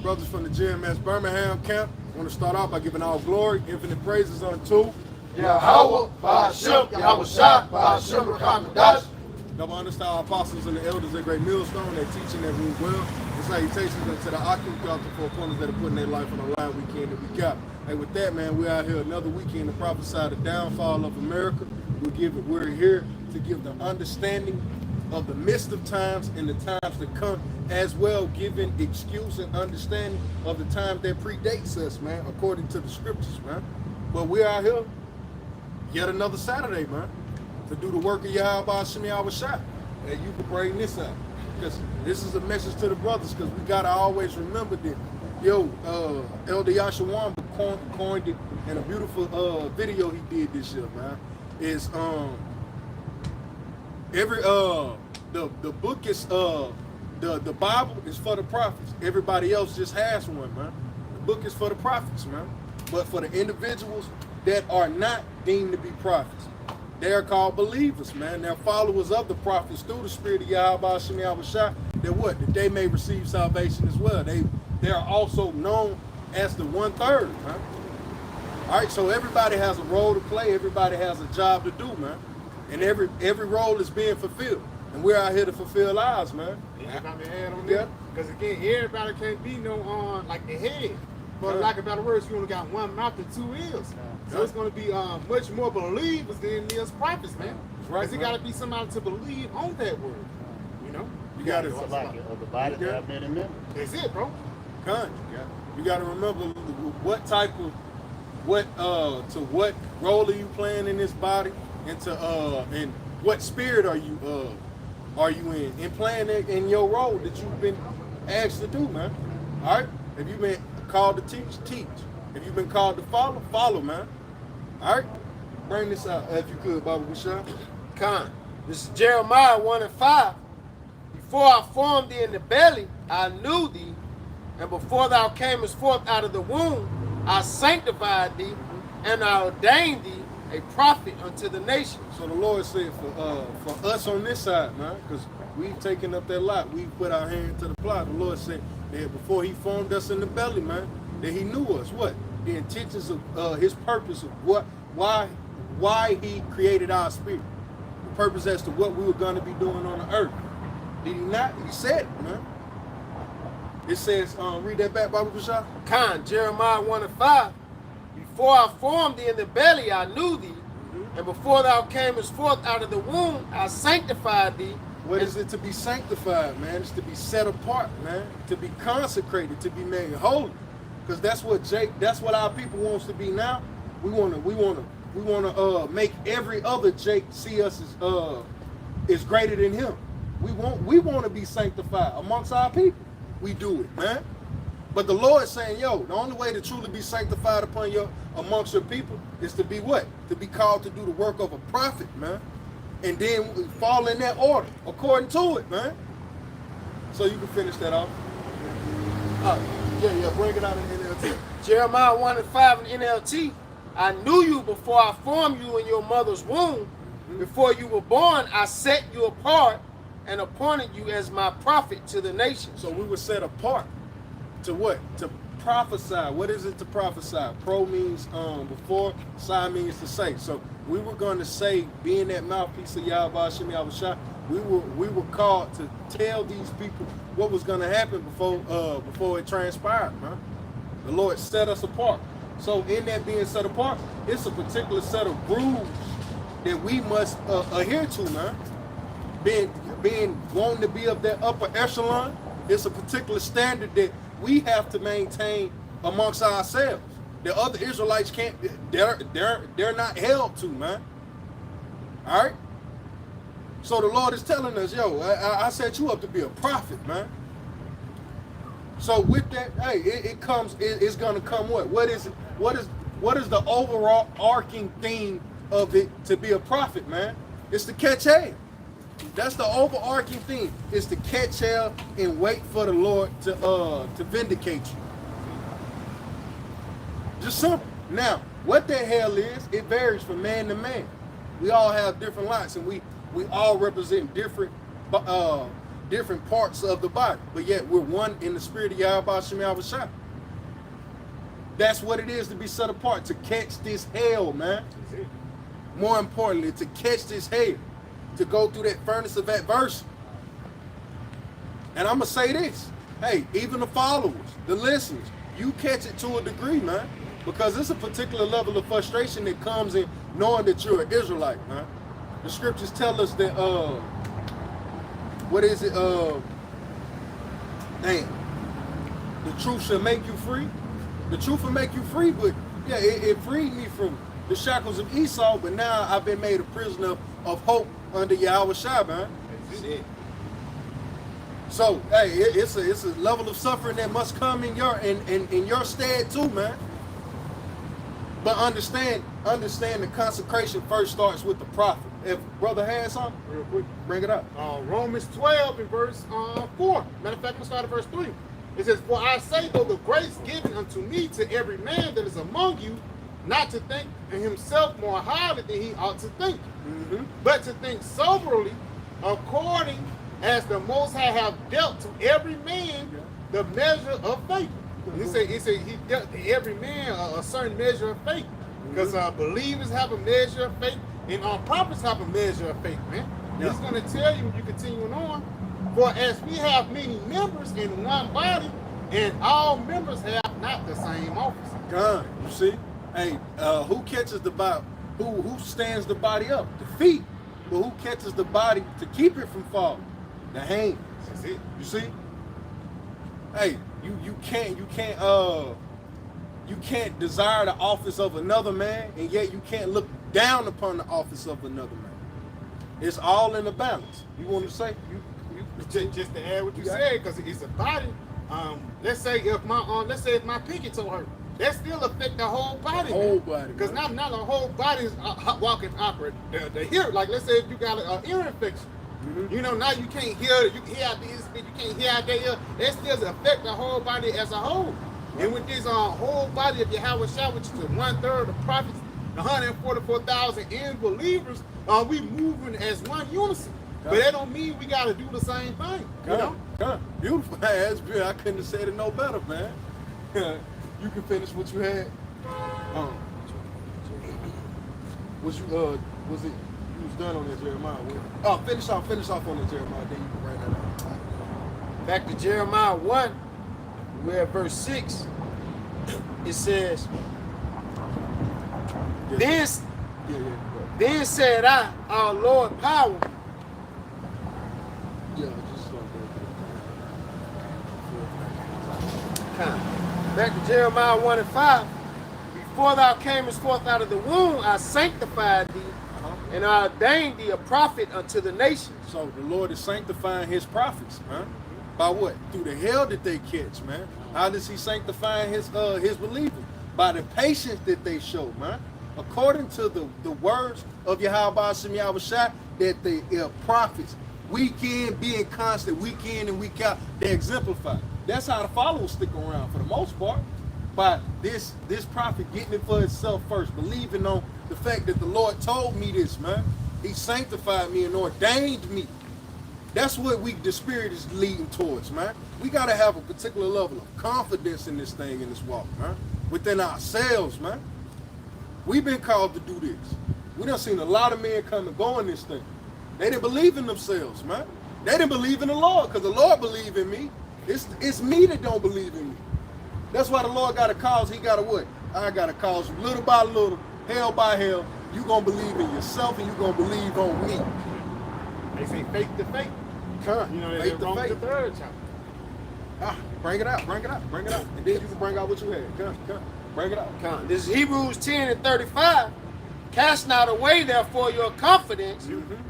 brothers from the GMS Birmingham camp. I want to start off by giving all glory, infinite praises unto Yahawah, by Sham, Yahawashi, by Sham, Qadash. Double understand our apostles and the elders at Great Millstone. They're teaching that rule well. The salutations unto the occupants throughout the four corners that are putting their life on the line weekend that we got. Hey, with that, man, we're out here another weekend to prophesy the downfall of America. We're here to give the understanding of the midst of times and the times to come, as well giving excuse and understanding of the time that predates us, man, according to the scriptures, man. But we're out here yet another Saturday, man, to do the work of Yahawah, Sham, Yahawashi. And you can bring this out, because this is a message to the brothers, because we got to always remember that, Elder Yahawah coined it in a beautiful video he did this year, man. Is the book is the Bible is for the prophets. Everybody else just has one, man. The book is for the prophets, man. But for the individuals that are not deemed to be prophets, they are called believers, man. They're followers of the prophets through the spirit of Yahawah, Sham, Yahawashi. That they may receive salvation as well. They are also known as the 1/3, man. All right, so everybody has a role to play. Everybody has a job to do, man. And every role is being fulfilled. And we're out here to fulfill ours, man. Yeah, about the head on that. Because again, everybody can't be no on like the head. But like a better words, you only got one mouth and 2 ears. So it's going to be much more believers than there's prophets, man. Because it got to be somebody to believe on that word. You know? You got to of the body that have many members. That's it, bro. You got to remember what role are you playing in this body, and what spirit are you in playing in your role that you've been asked to do, man. All right. If you've been called to teach. If you've been called to follow, man. All right. Bring this out if you could, Baba Bashar. This is Jeremiah 1:5. Before I formed thee in the belly, I knew thee, and before thou camest forth out of the womb, I sanctified thee, and I ordained thee a prophet unto the nations. So the Lord said for us on this side, man, because we've taken up that lot, we've put our hand to the plow. The Lord said that before he formed us in the belly, man, that he knew us. What? The intentions of his purpose of why he created our spirit. The purpose as to what we were going to be doing on the earth. Did he not? He said it, man. It says, read that back, Baba Bashar. Jeremiah 1:5. Before I formed thee in the belly, I knew thee, and before thou camest forth out of the womb, I sanctified thee. What is it to be sanctified, man? It's to be set apart, man. To be consecrated, to be made holy. Because that's what our people wants to be now. We wanna make every other Jake see us as greater than him. We want to be sanctified amongst our people. We do it, man. But the Lord is saying, the only way to truly be sanctified amongst your people is to be what? To be called to do the work of a prophet, man. And then fall in that order, according to it, man. So you can finish that off. Bring it out in NLT. Jeremiah 1:5 in NLT. I knew you before I formed you in your mother's womb. Before you were born, I set you apart and appointed you as my prophet to the nations. So we were set apart to what? To prophesy. What is it to prophesy? Pro means before, psi means to say. So we were going to say, being that mouthpiece of Yahawah, Sham, Yahawashi, we were called to tell these people what was going to happen before it transpired, man. The Lord set us apart. So in that being set apart, it's a particular set of rules that we must adhere to, man. Being wanting to be of that upper echelon, it's a particular standard that we have to maintain amongst ourselves. The other Israelites can't. They're not held to, man. All right. So the Lord is telling us, I set you up to be a prophet, man. So with that, hey, it's gonna come what? What is the overall arcing theme of it to be a prophet, man? It's to catch hell. That's the overarching theme, is to catch hell and wait for the Lord to vindicate you. Just simple. Now, what that hell is, it varies from man to man. We all have different lots, and we all represent different different parts of the body, but yet we're one in the spirit of Yahawashi. That's what it is to be set apart, to catch this hell, man. More importantly, to catch this hell, to go through that furnace of adversity. And I'm going to say this, hey, even the followers, the listeners, you catch it to a degree, man, because it's a particular level of frustration that comes in knowing that you're an Israelite, man. The scriptures tell us that, what is it, the truth shall make you free. The truth will make you free, but yeah, it freed me from the shackles of Esau, but now I've been made a prisoner of hope under Yahawashi, man. So, hey, it's a level of suffering that must come in your stead too, man. But understand the consecration first starts with the prophet. If brother has something, Real quick, bring it up. Romans 12 in verse 4. Matter of fact, we'll start at verse 3. It says, "For I say, though the grace given unto me to every man that is among you, not to think in himself more highly than he ought to think, but to think soberly, according as the Most High have dealt to every man the measure of faith." He said he dealt to every man a certain measure of faith. Because believers have a measure of faith, and prophets have a measure of faith, man. Yeah. He's going to tell you when you continue on, "For as we have many members in one body, and all members have not the same office." God, you see? Hey, who catches the body? Who stands the body up? The feet. But who catches the body to keep it from falling? The hands. That's it. You see? Hey, you can't desire the office of another man, and yet you can't look down upon the office of another man. It's all in the balance. You want to say? Just to add what you said, because it's a body. Let's say if my pinky toe hurt, that still affect the whole body. Whole body. Because now the whole body is walking operate. The hear, like let's say if you got an ear infection, you know, now you can't hear. You can hear out this, you can't hear out there. That still affect the whole body as a whole. Right. And with this whole body of Yahawashi, which is 1/3 of the prophets, 144,000 in believers, we moving as one unison. But that don't mean we got to do the same thing. You know? Beautiful. That's good. I couldn't have said it no better, man. You can finish what you had. Was you was it you was done on that Jeremiah? Finish off on that Jeremiah, then you can write that out. Back to Jeremiah 1, where verse 6, it says, Then said I, our Lord power. Back to Jeremiah 1 and 5. Before thou camest forth out of the womb, I sanctified thee, and I ordained thee a prophet unto the nations. So the Lord is sanctifying his prophets, man. By what? Through the hell that they catch, man. How does he sanctify his believers? By the patience that they show, man. According to the words of Yahawashi, that the prophets, week in, being constant, week in and week out, they exemplify. That's how the followers stick around for the most part. By this prophet getting it for himself first, believing on the fact that the Lord told me this, man. He sanctified me and ordained me. That's what the Spirit is leading towards, man. We got to have a particular level of confidence in this thing, in this walk, man. Within ourselves, man. We've been called to do this. We done seen a lot of men come and go in this thing. They didn't believe in themselves, man. They didn't believe in the Lord, because the Lord believed in me. It's me that don't believe in me. That's why the Lord got to cause, he got to what? I got to cause you little by little, hell by hell. You going to believe in yourself and you going to believe on me. They say faith to faith. Come, you know, faith to Romans faith. the 3rd chapter. Bring it out. And then you can bring out what you had. Come. Bring it out. Come. This is Hebrews 10 and 35. Cast not away, therefore, your confidence,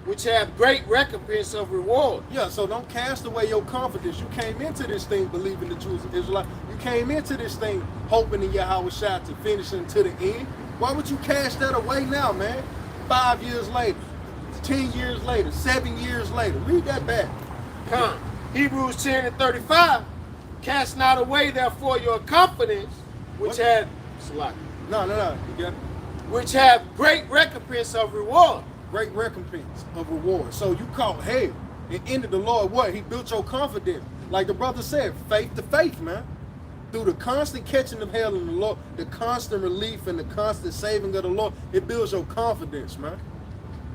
which have great recompense of reward. Yeah, so don't cast away your confidence. You came into this thing believing that you was an Israelite. You came into this thing hoping in Yahawashi to finish until the end. Why would you cast that away now, man? 5 years later, 10 years later, 7 years later. Read that back. Come. Hebrews 10 and 35. Cast not away, therefore, your confidence, which have... No. You got it. Which have great recompense of reward. Great recompense of reward. So you caught hell, And in the Lord, what? He built your confidence. Like the brother said, faith to faith, man. Through the constant catching of hell in the Lord, the constant relief and the constant saving of the Lord, it builds your confidence, man.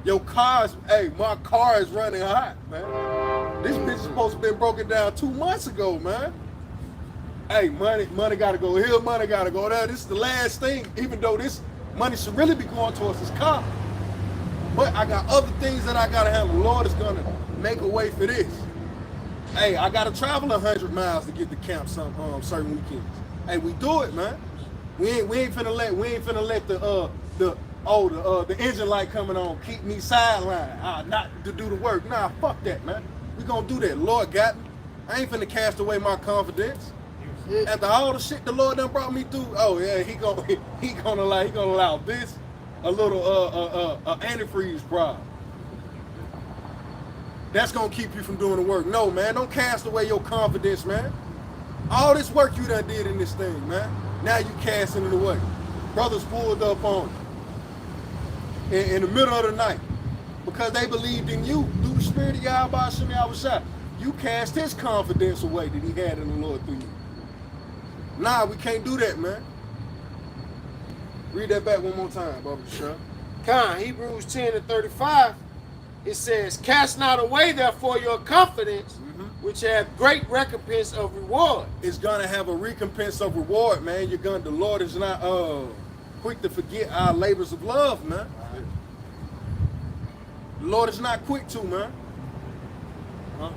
Your car's, hey, my car is running hot, man. This bitch is supposed to have been broken down 2 months ago, man. Hey, money gotta go here, money gotta go there. This is the last thing, even though this money should really be going towards this car. But I got other things that I gotta handle. The Lord is gonna make a way for this. Hey, I gotta travel 100 miles to get to camp some certain weekends. Hey, we do it, man. We ain't finna let the engine light coming on keep me sidelined, not to do the work. Nah, fuck that, man. We gonna do that. Lord got me. I ain't finna cast away my confidence. After all the shit the Lord done brought me through, oh yeah, he gonna allow this a little antifreeze problem. That's gonna keep you from doing the work. No, man, don't cast away your confidence, man. All this work you done did in this thing, man. Now you casting it away. Brothers pulled up on you in the middle of the night because they believed in you through the spirit of Yahawashi. You cast his confidence away that he had in the Lord through you. Nah, we can't do that, man. Read that back one more time, Baba Sham. Hebrews 10:35. It says, cast not away therefore your confidence, which hath great recompense of reward. It's gonna have a recompense of reward, man. The Lord is not quick to forget our labors of love, man. The Lord is not quick to, man. Huh?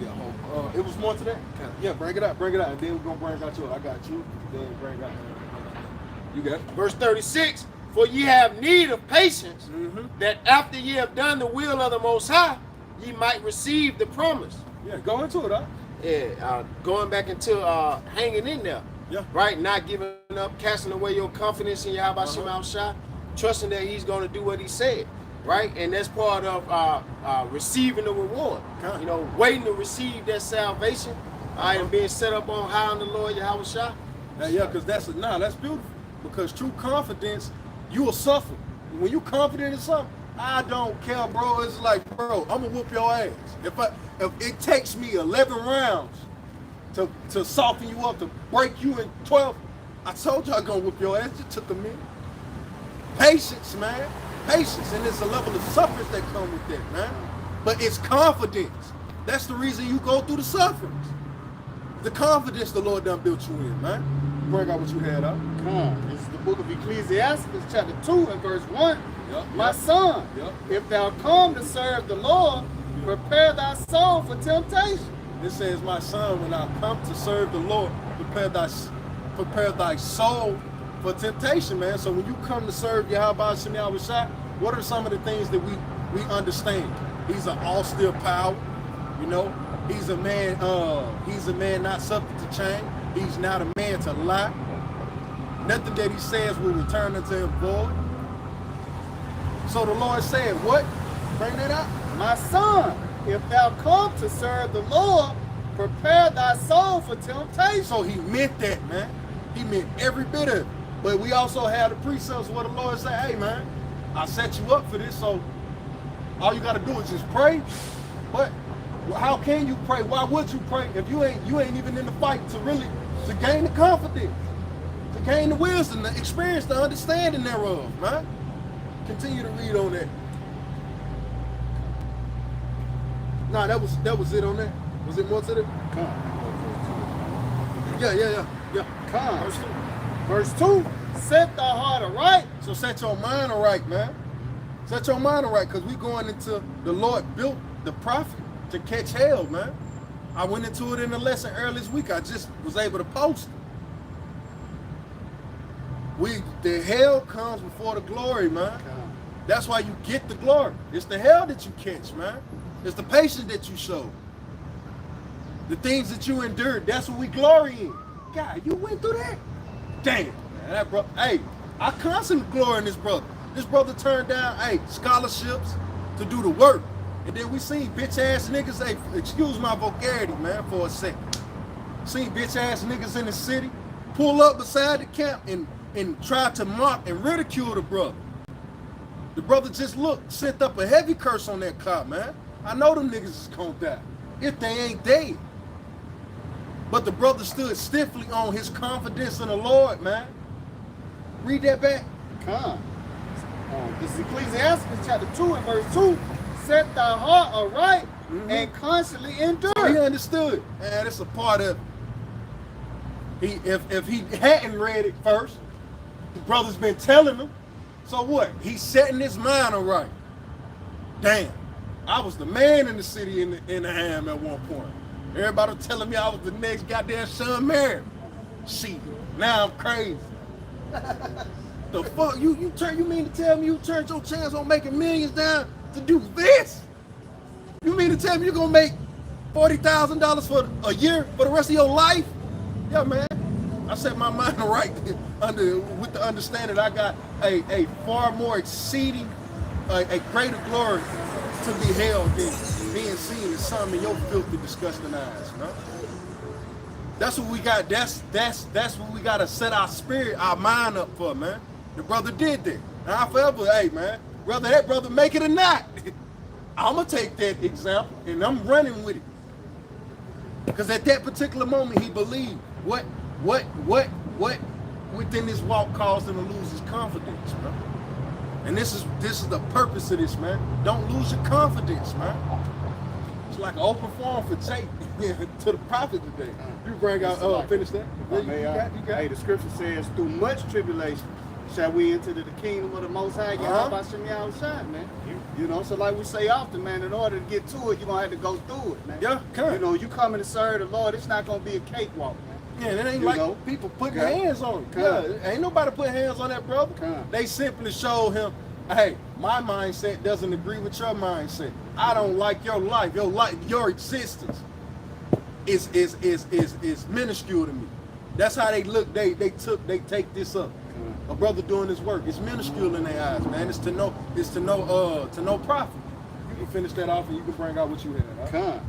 Yeah, it was more to that? Yeah, bring it out, and then we're gonna bring out yours. I got you, then bring out. You got it. Verse 36. For ye have need of patience, that after ye have done the will of the Most High, ye might receive the promise. Yeah, go into it, huh? Yeah, going back into hanging in there. Yeah. Right? Not giving up, casting away your confidence in Yahawashi, trusting that he's going to do what he said. Right? And that's part of receiving the reward. You know, waiting to receive that salvation. And being set up on high in the Lord Yahawashi. Yeah, because that's beautiful. Because true confidence, you will suffer. When you confident in something, I don't care, bro. It's like, bro, I'm gonna whoop your ass. If it takes me 11 rounds to soften you up, to break you in 12, I told you I'm gonna whoop your ass. It took a minute. Patience, man. Patience, and there's a level of suffering that come with that, man. But it's confidence. That's the reason you go through the sufferings. The confidence the Lord done built you in, man. Bring out what you had up. This is the book of Ecclesiastes, chapter 2 and verse 1. My son, if thou come to serve the Lord, prepare thy soul for temptation. It says, my son, when I come to serve the Lord, prepare thy soul for temptation, man. So when you come to serve Yahawashi, what are some of the things that we understand? He's an austere power, you know. He's a man not subject to change. He's not a man to lie. Nothing that he says will return unto him void. So the Lord said, what? Bring that up. My son, if thou come to serve the Lord, prepare thy soul for temptation. So he meant that, man. He meant every bit of it. But we also have the precepts where the Lord said, hey, man, I set you up for this, so all you got to do is just pray. But how can you pray? Why would you pray if you ain't even in the fight to gain the confidence, to gain the wisdom, the experience, the understanding thereof, man? Continue to read on that. Nah, that was it on that. Was it more to that? Yeah. Verse 2. Set thy heart aright. So set your mind aright, man. Set your mind aright, because we going into the Lord built the prophet to catch hell, man. I went into it in the lesson earlier this week. I just was able to post it. The hell comes before the glory, man. That's why you get the glory. It's the hell that you catch, man. It's the patience that you show. The things that you endured, that's what we glory in. God, you went through that? Damn, man, that brother. Hey, I constantly glory in this brother. This brother turned down, scholarships to do the work. And then we seen bitch ass niggas, excuse my vulgarity, man, for a second. Seen bitch ass niggas in the city pull up beside the camp and try to mock and ridicule the brother. The brother just sent up a heavy curse on that cop, man. I know them niggas is gonna die if they ain't dead. But the brother stood stiffly on his confidence in the Lord, man. Read that back. Come. This is Ecclesiastes chapter 2 and verse 2. Set thy heart aright and constantly endure. So he understood. And it's a part of if he hadn't read it first, the brother's been telling him. So what? He's setting his mind aright. Damn. I was the man in the city in the ham at one point. Everybody was telling me I was the next goddamn Sham. Shit. Now I'm crazy. The fuck? You mean to tell me you turned your chance on making millions down to do this? You mean to tell me you're gonna make $40,000 for a year for the rest of your life? Yeah, man. I set my mind right with the understanding I got a far more exceeding, a greater glory to be held than being seen as something in your filthy, disgusting eyes, man. That's what we got. That's what we gotta set our spirit, our mind up for, man. The brother did that. And I forever, hey man, whether that brother make it or not, I'ma take that example and I'm running with it. Because at that particular moment he believed what within this walk caused him to lose his confidence, man. And this is the purpose of this, man. Don't lose your confidence, man. It's like an open forum for Jake to the prophet today. You bring out, finish that. You got. Hey, the scripture says, through much tribulation shall we enter the kingdom of the Most High, Yahawashi, man. You know, so like we say often, man, in order to get to it, you're going to have to go through it, man. Yeah, come. You know, you coming to serve the Lord, it's not going to be a cakewalk, man. Yeah, and it ain't like people putting hands on him. Yeah, ain't nobody putting hands on that brother. They simply showed him, hey, my mindset doesn't agree with your mindset. I don't like your life. Your existence is minuscule to me. That's how they look. They take this up. A brother doing his work. It's minuscule in their eyes, man. It's to no profit. You can finish that off and you can bring out what you had. Right? Come.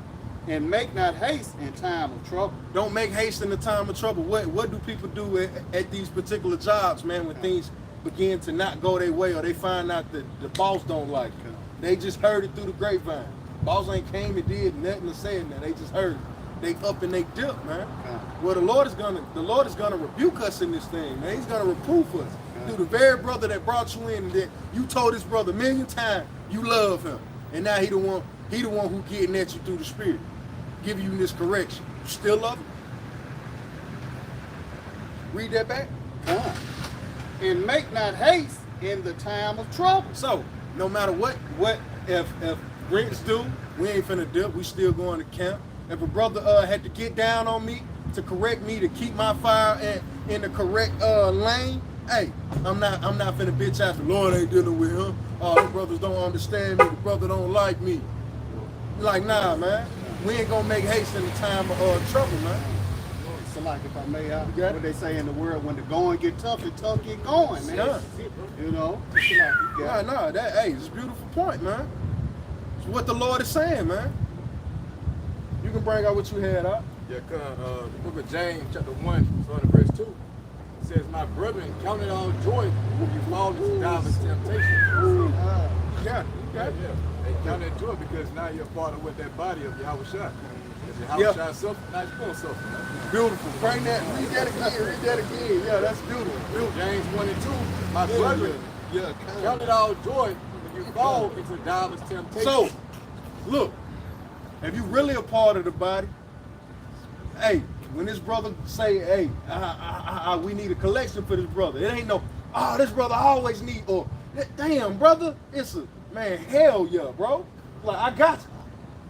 And make not haste in time of trouble. Don't make haste in the time of trouble. What do people do at these particular jobs, man, when things begin to not go their way or they find out that the boss don't like it? They just heard it through the grapevine. Boss ain't came and did nothing to say that. They just heard it. They up and they dip, man. Well, the Lord is gonna rebuke us in this thing, man. He's gonna reproof us. Through the very brother that brought you in, that you told this brother a million times you love him, and now he the one who getting at you through the spirit, giving you this correction. You still love him? Read that back. And make not haste in the time of trouble. So no matter what if rents due, we ain't finna dip. We still going to camp. If a brother had to get down on me to correct me, to keep my fire in the correct lane, hey, I'm not finna bitch out. The Lord ain't dealing with him. Oh, the brothers don't understand me. The brother don't like me. Like, nah, man. We ain't gonna make haste in the time of trouble, man. So like, if I may, what they say in the world, when the going get tough, the tough get going, man. Yeah. You know? Nah, it's a beautiful point, man. It's what the Lord is saying, man. You can bring out what you had out. Yeah, the book of James, chapter 1, starting verse 2. It says, my brethren, count it all joy when you fall into divers temptation. Yeah. And count it joy because now you're part of what that body of Yahawashi. Yahawashi suffer, now you're going to suffer. Beautiful. Bring that, read that again. Yeah, that's beautiful. James 1 and 2, my brethren, count it all joy when you fall into divers temptation. So, look, if you really a part of the body, hey, when this brother say, hey, we need a collection for this brother, it ain't no, this brother always need, or damn, brother, it's a, man, hell yeah, bro. Like,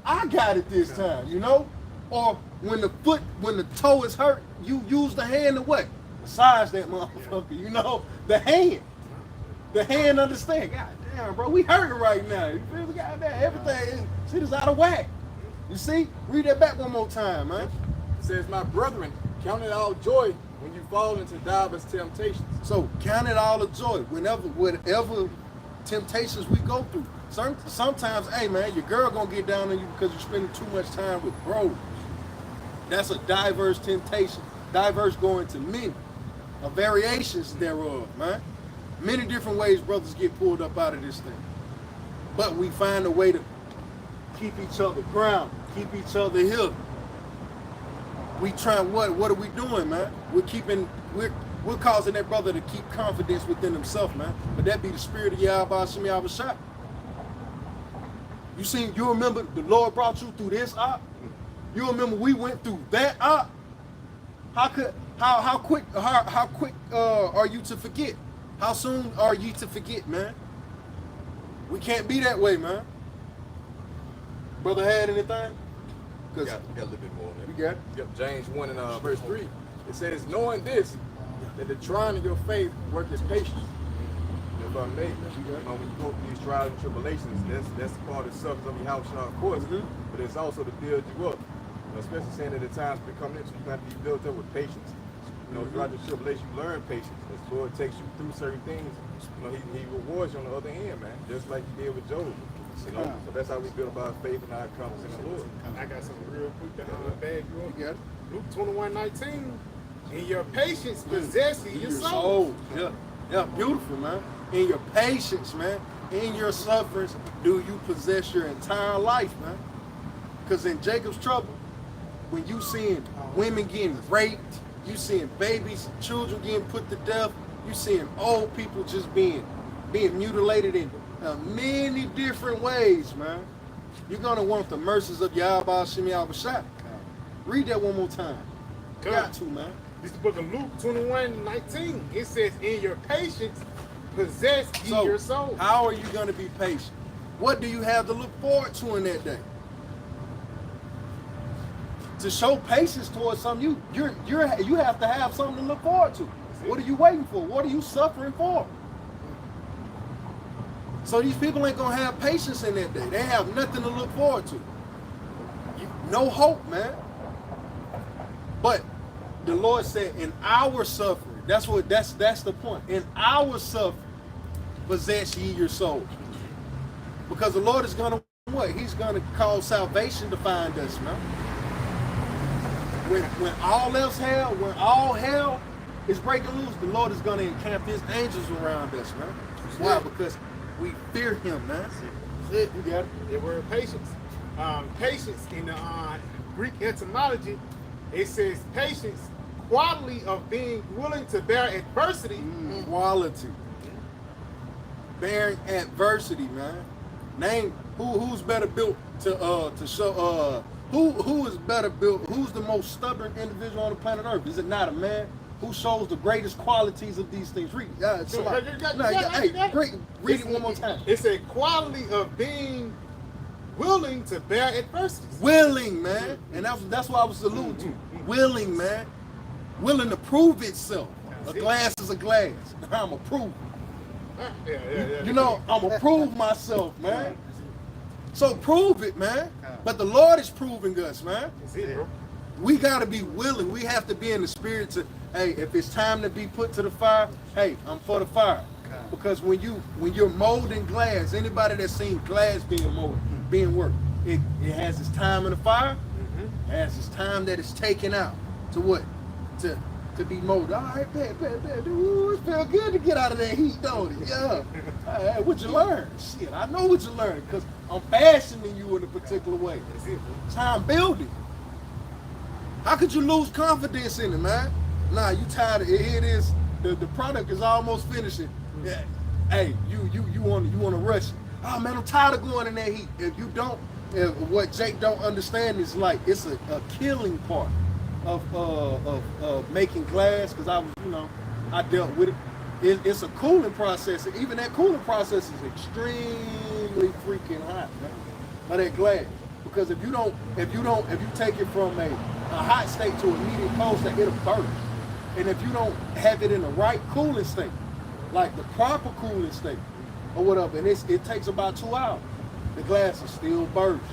I got it this time, you know? Or when the toe is hurt, you use the hand to what? Massage that motherfucker, you know? The hand understand. God damn, bro, we hurting right now. You feel me? God damn, everything, shit is out of whack. You see? Read that back one more time, man. It says, my brethren, count it all joy when you fall into divers temptations. So count it all a joy whatever temptations we go through. Sometimes, hey man, your girl gonna get down on you because you're spending too much time with bros. That's a diverse temptation. Diverse going to many, variations thereof, man. Many different ways brothers get pulled up out of this thing. But we find a way to keep each other grounded, keep each other healed. We trying what are we doing, man? We're causing that brother to keep confidence within himself, man. But that be the spirit of Yahawashi. You remember the Lord brought you through this op? You remember we went through that op? How quick are you to forget? How soon are you to forget, man? We can't be that way, man. Brother had anything? Got a little bit more on that. You got it? Yep, James 1 and verse 3. It says, knowing this, that the trying of your faith worketh patience. If I may, when you go through these trials and tribulations, that's part of the suffering of Yahawashi, of course, but it's also to build you up. Especially saying that the times becoming into, you have to be built up with patience. Throughout the tribulation, you learn patience. As the Lord takes you through certain things, he rewards you on the other end, man. Just like he did with Job. So that's how we build our faith and how it comes in the Lord. I got something real quick to bag you up. You got it? Luke 21:19. In your patience possess ye your soul. Yeah, beautiful, man. In your patience, man. In your sufferings, do you possess your entire life, man? Because in Jacob's trouble, when you seeing women getting raped, you seeing babies, children getting put to death, you seeing old people just being mutilated in many different ways, man. You're gonna want the mercies of Yahawashi. Read that one more time. You got to, man. This is the book of Luke 21:19. It says, in your patience possess ye your soul. How are you gonna be patient? What do you have to look forward to in that day? To show patience towards something, you have to have something to look forward to. What are you waiting for? What are you suffering for? So these people ain't gonna have patience in that day. They have nothing to look forward to. No hope, man. But the Lord said, in our suffering, that's the point. In our suffering, possess ye your soul. Because the Lord is gonna what? He's gonna cause salvation to find us, man. When all hell is breaking loose, the Lord is going to encamp his angels around us, man. Why? Because we fear him, man. That's it. You got it. The word patience. Patience in the Greek etymology, it says patience, quality of being willing to bear adversity. Quality. Bearing adversity, man. Name who's better built to show who is better built? Who's the most stubborn individual on the planet Earth? Is it not a man who shows the greatest qualities of these things? Read. Read it one more time. It's a quality of being willing to bear adversity. Willing, man, and that's what I was alluding to. Willing, man, willing to prove itself. A glass is a glass. I'm a prove. You know, I'm gonna prove myself, man. So prove it, man. But the Lord is proving us, man. We gotta be willing. We have to be in the spirit to, hey, if it's time to be put to the fire, hey, I'm for the fire. Because when you're molding glass, anybody that's seen glass being molded, being worked, it has its time in the fire, it has its time that it's taken out to what? To be molded. All right, bad. Ooh, it felt good to get out of that heat, don't it? Yeah. Hey, what you learn? Shit, I know what you learned because I'm fashioning you in a particular way. It's how I'm building. How could you lose confidence in it, man? Nah, you tired of it. Here it is. The product is almost finishing. Yeah. Hey, you want to rush it. Oh man, I'm tired of going in that heat. If what Jake don't understand is like it's a killing part of making glass, because I dealt with it. It's a cooling process. Even that cooling process is extremely freaking hot, man. By that glass, because if you take it from a hot state to a medium cold state, it'll burst. And if you don't have it in the right cooling state, like the proper cooling state or whatever, and it takes about 2 hours, the glass is still burst.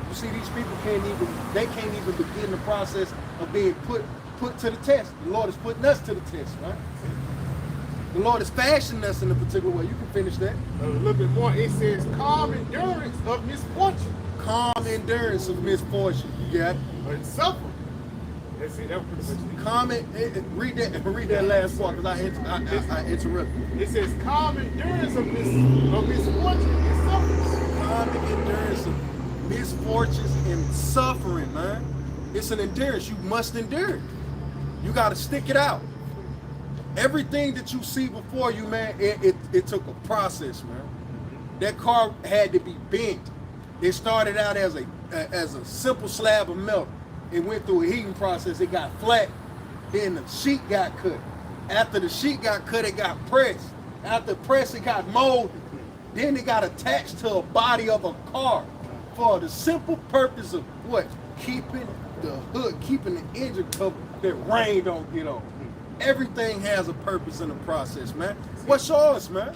You see, these people can't even begin the process of being put to the test. The Lord is putting us to the test, right? The Lord is fashioning us in a particular way. You can finish that. A little bit more. It says calm endurance of misfortune. Calm endurance of misfortune. You got it. But suffering. Let's see, that was pretty much Comment. Read that last part because I interrupted. It says calm endurance of misfortune and suffering. Calm endurance of misfortunes and suffering, man. It's an endurance. You must endure it. You got to stick it out. Everything that you see before you, man, it took a process, man. That car had to be bent. It started out as a simple slab of milk. It went through a heating process. It got flat. Then the sheet got cut. After the sheet got cut, it got pressed. After press, it got molded. Then it got attached to a body of a car for the simple purpose of what? Keeping the hood, keeping the engine covered, that rain don't get on. Everything has a purpose in the process, man. What's yours, man?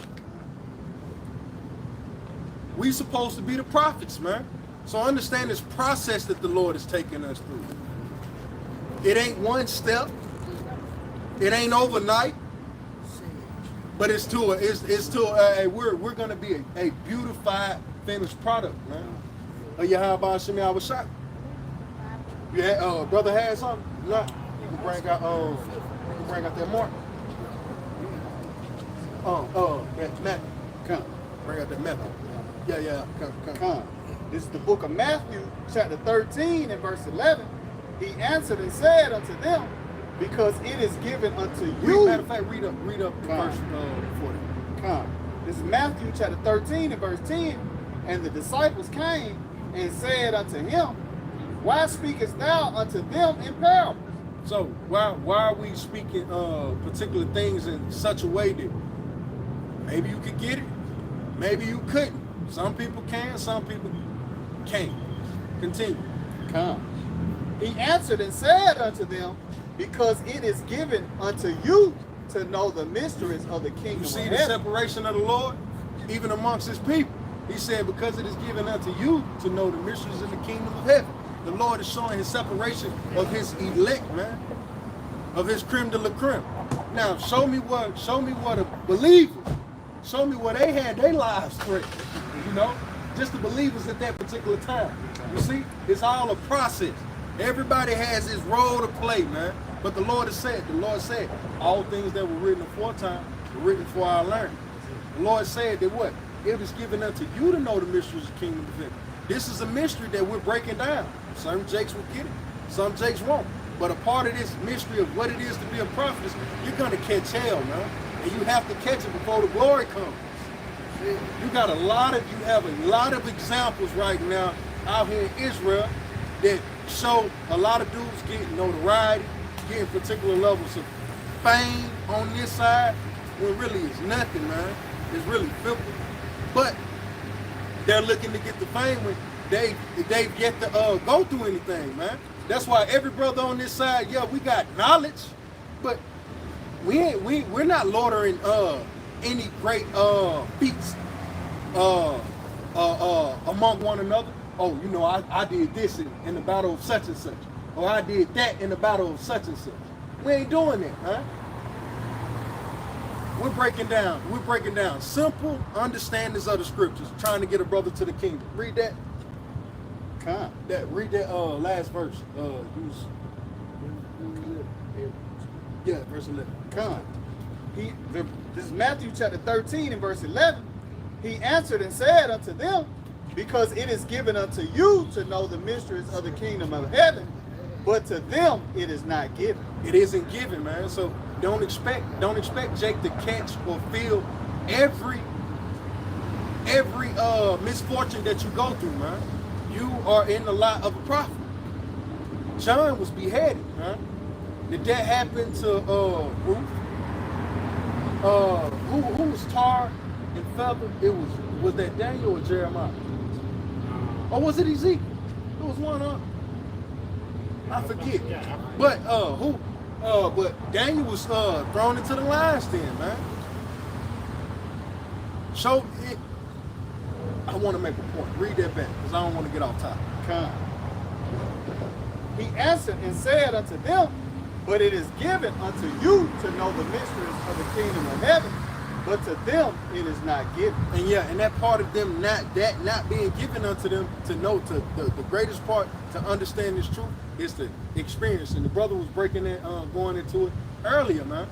We supposed to be the prophets, man. So understand this process that the Lord is taking us through. It ain't one step. It ain't overnight. But it's we're gonna be a beautified, finished product, man. Yahawashi, Yahawashi. Yeah, brother has something. Not you can bring out that mark. That map. Come. Bring out that map. Yeah. Come. This is the book of Matthew, chapter 13 and verse 11. He answered and said unto them, because it is given unto you. Matter of fact, read up the verse before that. Come. This is Matthew chapter 13 and verse 10. And the disciples came and said unto him, why speakest thou unto them in parables? So why are we speaking particular things in such a way that maybe you could get it, maybe you couldn't. Some people can, some people can't. Continue. Come. He answered and said unto them, because it is given unto you to know the mysteries of the kingdom You see of the heaven. separation of the Lord, even amongst his people. He said, because it is given unto you to know the mysteries of the kingdom of heaven. The Lord is showing his separation of his elect, man, of his creme de la creme. Now, show me what a believer, show me what they had their lives threatened, you know, just the believers at that particular time. You see, it's all a process. Everybody has his role to play, man. But the Lord said, all things that were written aforetime were written for our learning. The Lord said that what? It was given unto you to know the mysteries of the kingdom of heaven. This is a mystery that we're breaking down. Some Jakes will get it, some Jakes won't. But a part of this mystery of what it is to be a prophet is you're gonna catch hell, man. And you have to catch it before the glory comes. You have a lot of examples right now out here in Israel that show a lot of dudes getting notoriety, getting particular levels of fame on this side, when really it's nothing, man. It's really filthy. But they're looking to get the fame when they've yet to go through anything, man. That's why every brother on this side, yeah, we got knowledge, but we're not laudering any great feats among one another. Oh, you know, I did this in the battle of such and such, or I did that in the battle of such and such. We ain't doing that, man. We're breaking down simple understandings of the scriptures, trying to get a brother to the kingdom. Read that. Read that last verse. Verse 11. This is Matthew chapter 13 and verse 11. He answered and said unto them, because it is given unto you to know the mysteries of the kingdom of heaven, but to them it is not given. It isn't given, man. So don't expect Jake to catch or feel every misfortune that you go through, man. You are in the lot of a prophet. John was beheaded, man. Did that happen to Ruth? Who was tarred and feathered? Was that Daniel or Jeremiah? Or was it Ezekiel? It was one of them. I forget. But but Daniel was thrown into the lion's den, man. So I want to make a point. Read that back, because I don't want to get off topic. He answered and said unto them, but it is given unto you to know the mysteries of the kingdom of heaven, but to them it is not given. And that part of them not being given unto them to know, to the greatest part to understand this truth is to experience. And the brother was breaking it, going into it earlier, man.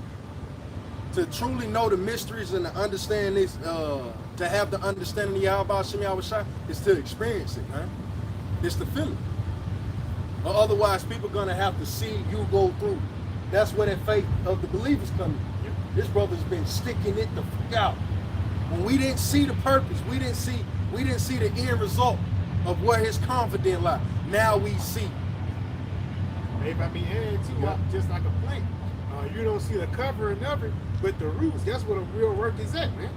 To truly know the mysteries and to understand this, to have the understanding of Yahawah Yahawashi is to experience it, man. It's the feeling. Or otherwise, people are gonna have to see you go through. That's where that faith of the believers come in. This brother's been sticking it the fuck out. When we didn't see the purpose, we didn't see the end result of where his confidence lies. Now we see. If I be added to just like a plant, you don't see the covering of it, but the roots. That's where the real work is at, man.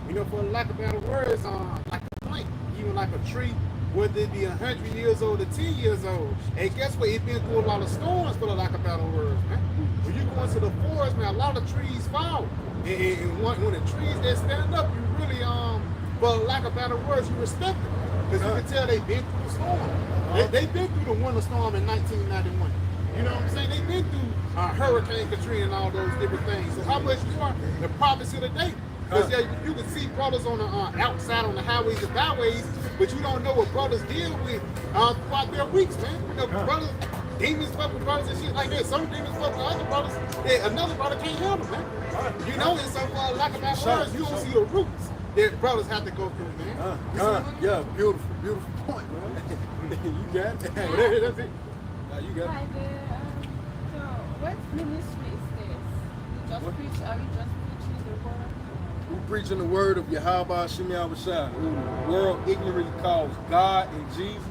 You know, for lack of better words, like a plant, even like a tree, whether it be 100 years old or 10 years old. And guess what? It's been through a lot of storms, for the lack of better words, man. When you go into the forest, man, a lot of trees fall. And when the trees that stand up, you really, for lack of better words, you respect them. Because you can tell they've been through the storm. They've been through the winter storm in 1991. You know what I'm saying? They've been through Hurricane Katrina and all those different things. So how much more the prophets of the day? Because you can see brothers on the outside on the highways and byways, but you don't know what brothers deal with throughout their weeks, man. You know, brothers, demons fuck with brothers and shit like that. Some demons fuck with other brothers. Another brother can't handle, man. You know, and so lack of better words, you don't see the roots that brothers have to go through, man. Yeah, beautiful point, man. You got it. That's it. You got it. Hi there. So, what ministry is this? Are we just preaching the word? We're preaching the word of Yahawah, Sham, Yahawashi, who the world ignorantly calls God and Jesus.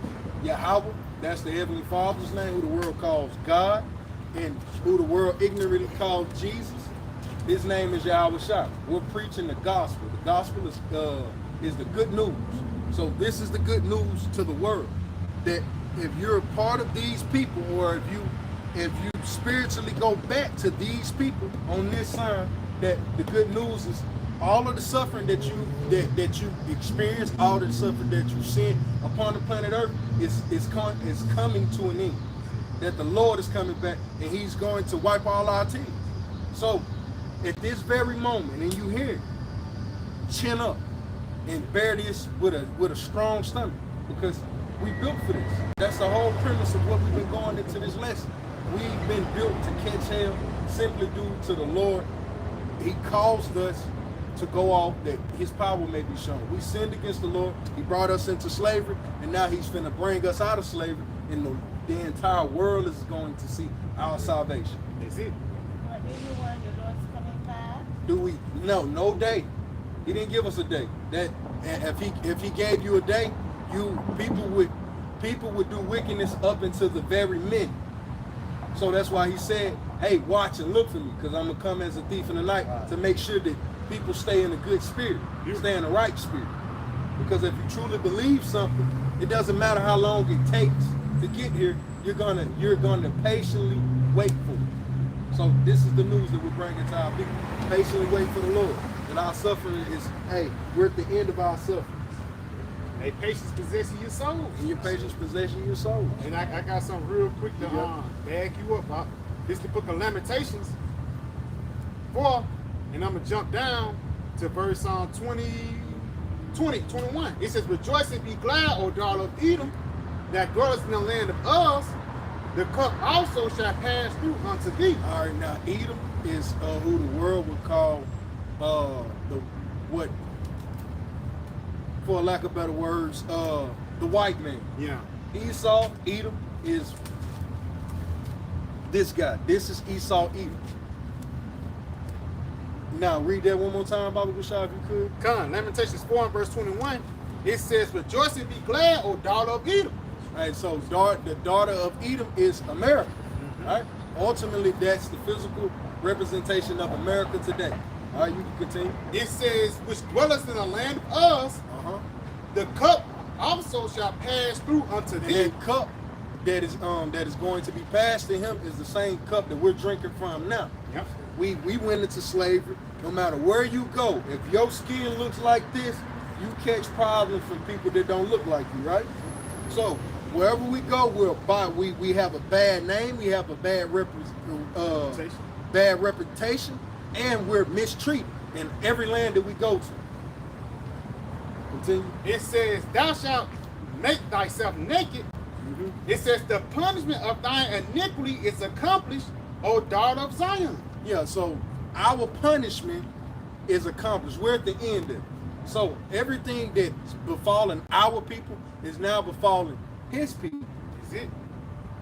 Yahawah, that's the Heavenly Father's name, who the world calls God, and who the world ignorantly calls Jesus. His name is Yahawashi. We're preaching the gospel. The gospel is the good news. So this is the good news to the world, that if you're a part of these people, or if you spiritually go back to these people on this sign, that the good news is all of the suffering that you experience, all of the suffering that you seen upon the planet Earth is coming to an end. That the Lord is coming back and He's going to wipe all our tears. So at this very moment, and you hear it, chin up and bear this with a strong stomach, because we built for this. That's the whole premise of what we've been going into this lesson. We've been built to catch hell simply due to the Lord. He caused us to go off that His power may be shown. We sinned against the Lord. He brought us into slavery, and now He's finna bring us out of slavery, and the entire world is going to see our salvation. That's it. Or do you want the Lord's coming back? Do we? No day. He didn't give us a day. That if he gave you a day, people would do wickedness up until the very minute. So that's why He said, hey, watch and look for me, because I'm gonna come as a thief in the night to make sure that people stay in a good spirit, stay in the right spirit. Because if you truly believe something, it doesn't matter how long it takes to get here, you're gonna patiently wait for it. So this is the news that we're bringing to our people. Patiently wait for the Lord. And our suffering is, hey, we're at the end of our suffering. Hey, patience possessing your soul. And your patience possessing your soul. And I got something real quick to back you up, Bob. This is the book of Lamentations 4, and I'm going to jump down to verse 21. It says, rejoice and be glad, O daughter of Edom, that dwellest in the land of Uz. The cup also shall pass through unto thee. All right, now Edom is who the world would call for lack of better words, the white man. Yeah. Esau, Edom is this guy. This is Esau, Edom. Now read that one more time, Baba Gushah, if you could. Come, Lamentations 4 and verse 21. It says, rejoice and be glad, O daughter of Edom. All right, so the daughter of Edom is America. Right? Ultimately, that's the physical representation of America today. All right, you can continue. It says, which dwelleth in the land of Uz, the cup also shall pass through unto thee. And that cup that is going to be passed to him is the same cup that we're drinking from now. Yep. We went into slavery. No matter where you go, if your skin looks like this, you catch problems from people that don't look like you, right? So wherever we go, we have a bad name, we have a bad reputation, and we're mistreated in every land that we go to. Continue. It says, thou shalt make thyself naked. It says, the punishment of thine iniquity is accomplished, O daughter of Zion. Yeah, so our punishment is accomplished. We're at the end of it. So everything that's befallen our people is now befalling his people. Is it?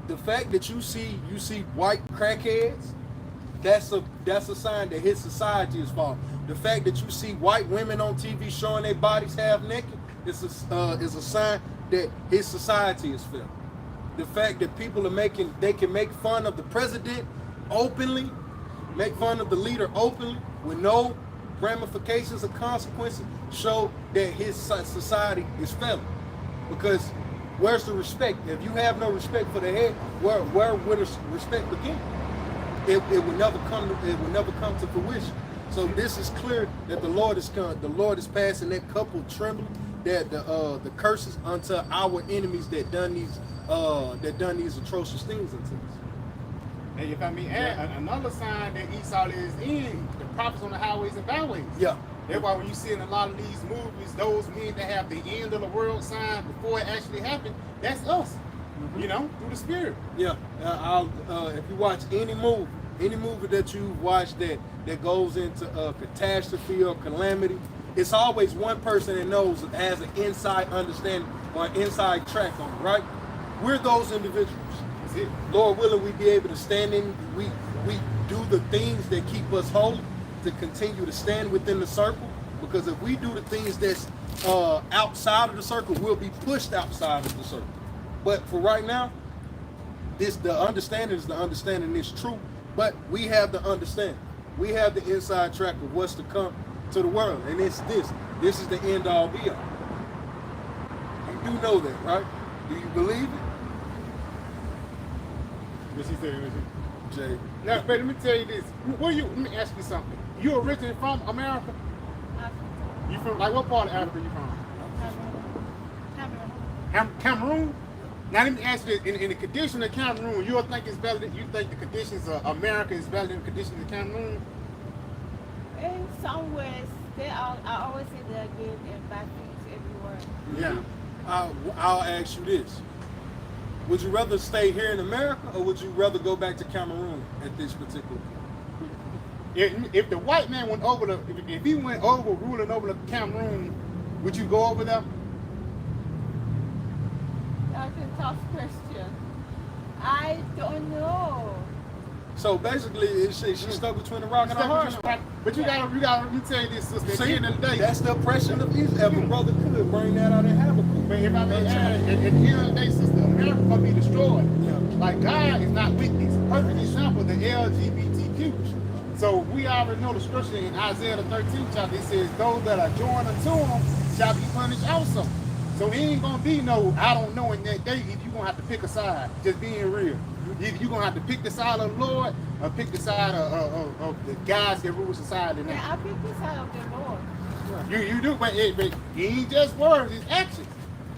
The fact that you see white crackheads, that's a sign that his society is falling. The fact that you see white women on TV showing their bodies half naked is a sign that his society is failing. The fact that people they can make fun of the president openly, make fun of the leader openly with no ramifications or consequences, show that his society is failing. Because where's the respect? If you have no respect for the head, where would respect begin? It will never come to fruition. So this is clear that the Lord is passing that couple trembling, that the curses unto our enemies that done these atrocious things unto us. And if I may add, another sign that Esau is in, the prophets on the highways and byways. Yeah. That's why when you see in a lot of these movies, those men that have the end of the world sign before it actually happened, that's us. Mm-hmm. You know, through the spirit. Yeah. If you watch any movie that you watch that goes into catastrophe or calamity, it's always one person that knows, has an inside understanding or an inside track on it, right? We're those individuals. That's it. Lord willing, we be able to stand in, we do the things that keep us holy, to continue to stand within the circle, because if we do the things that's outside of the circle, we'll be pushed outside of the circle. But for right now, the understanding is true, but we have the understanding. We have the inside track of what's to come to the world, and it's this is the end all be all. You do know that, right? Do you believe it? What's he saying? Jay. Now, but let me tell you this. Let me ask you something. You originally from America? You from, like, what part of Africa you from? Cameroon? Now, let me ask you this. In the condition of Cameroon, you think it's better than, you think the conditions of America is better than the conditions of Cameroon? In some ways, I always say they're good and bad things everywhere. Yeah. I'll ask you this. Would you rather stay here in America, or would you rather go back to Cameroon at this particular point? If the white man went over if he went over ruling over the Cameroon, would you go over there? That's a tough question. I don't know. So basically, she's stuck between a rock and a hard spot. But you gotta, let me tell you this, sister. At the See, end of the day, that's the oppression of Israel. If a brother could bring that out and have a but if I may add, at the end of the day, sister, America gonna be destroyed. Yeah. Like, God is not with this. Perfect example, the LGBTQ. So we already know the scripture in Isaiah the 13th chapter. It says, those that are joined unto him shall be punished also. So there ain't gonna be no I don't know in that day if you're gonna have to pick a side. Just being real. Either you're gonna have to pick the side of the Lord or pick the side of the guys that rule society now. Yeah, I pick the side of the Lord. You do, but it ain't just words, it's actions.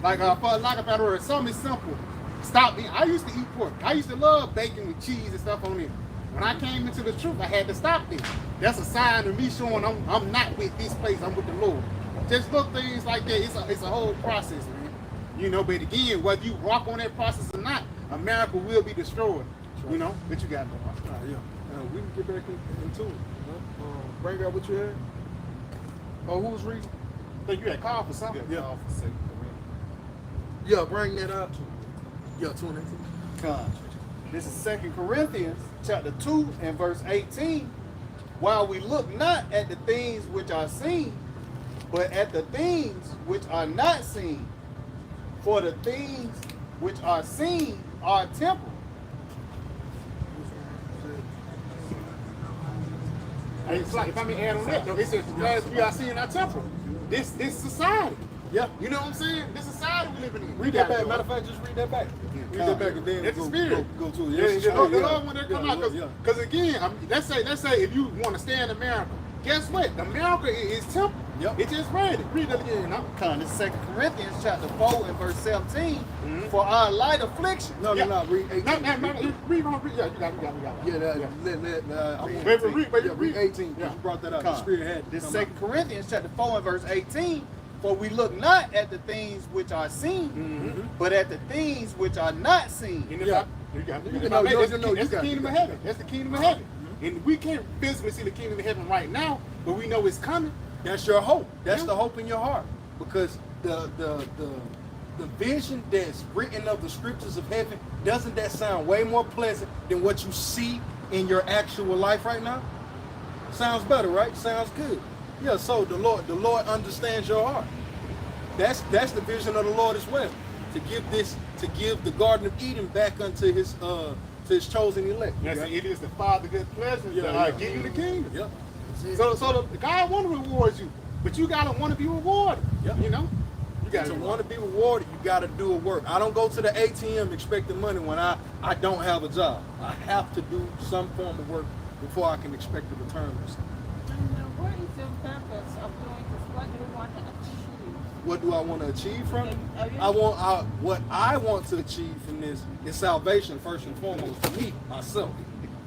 Like for lack of a better word, something is simple. Stop being. I used to eat pork. I used to love bacon with cheese and stuff on it. When I came into the truth, I had to stop this. That's a sign of me showing I'm not with this place. I'm with the Lord. Just little things like that. It's a whole process, man. You know, but again, whether you rock on that process or not, America will be destroyed. You know, but you got to know. Yeah. We can get back into it. Bring out what you had. Oh, who was reading? I think you had called for something. Yeah. Called for something. Yeah, bring that up. Yeah, 22. Con. This is 2 Corinthians chapter 2 and verse 18. While we look not at the things which are seen, but at the things which are not seen. For the things which are seen are temporal. Hey, it's like, if I may add on that, though, it says, as we are seeing our temporal. This society. Yeah. You know what I'm saying? This society we living in. Read that back. Matter of fact, just read that back. Read that back and then It's the spirit. go to it. Yeah, Yes, the Lord yeah. when they come Yeah, out. yeah. Because again, let's say if you want to stay in America, guess what? America is temple. Yep. It just read it. Read it again. Huh? Con. This is 2 Corinthians chapter 4 and verse 17. For our light affliction. No, read 18. Read on. Yeah, you got it. Read 18. Yeah. You brought that up. Con. The spirit had This to is come 2 out. Corinthians chapter 4 and verse 18. For we look not at the things which are seen, but at the things which are not seen. Yeah. You got it. You That's the kingdom of heaven. That's the kingdom of heaven. And we can't physically see the kingdom of heaven right now, but we know it's coming. That's your hope. That's Yeah. the hope in your heart. Because the vision that's written of the scriptures of heaven, doesn't that sound way more pleasant than what you see in your actual life right now? Sounds better, right? Sounds good. Yeah, so the Lord understands your heart. That's the vision of the Lord as well. To give the Garden of Eden back unto his chosen elect. Yes, Yeah. it is the Father good pleasure to give you the kingdom. Yeah. So God want to reward you, but you gotta want to be rewarded. Yeah. You know, you got To want to be rewarded, you got to do a work. I don't go to the ATM expecting money when I don't have a job. I have to do some form of work before I can expect a return or something. And what is the purpose of doing this? What do you want to achieve? What do I want to achieve from it? Are you- What I want to achieve from this is salvation first and foremost for me, myself,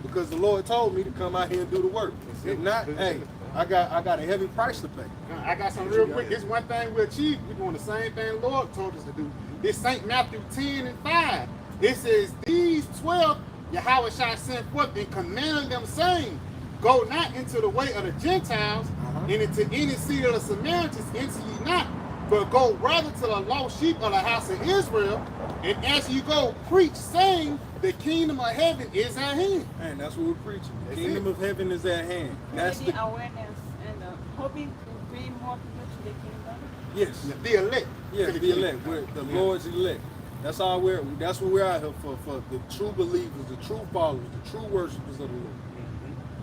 because the Lord told me to come out here and do the work. If not, hey, I got a heavy price to pay. I got some real quick. This one thing we achieve. We're doing the same thing the Lord told us to do. This St. Matthew 10 and 5. It says, these 12 Yahawashi sent forth and commanded them, saying, go not into the way of the Gentiles and into any seed of the Samaritans, enter ye not, but go rather to the lost sheep of the house of Israel, and as you go, preach, saying, the kingdom of heaven is at hand. And that's what we're preaching. The That's kingdom it. of heaven is at hand. That's Creating the awareness and hoping to bring more people to the kingdom. yes. The elect. Yeah, to the kingdom. elect. We're the Lord's elect. That's all that's what we're out here for the true believers, the true followers, the true worshipers of the Lord.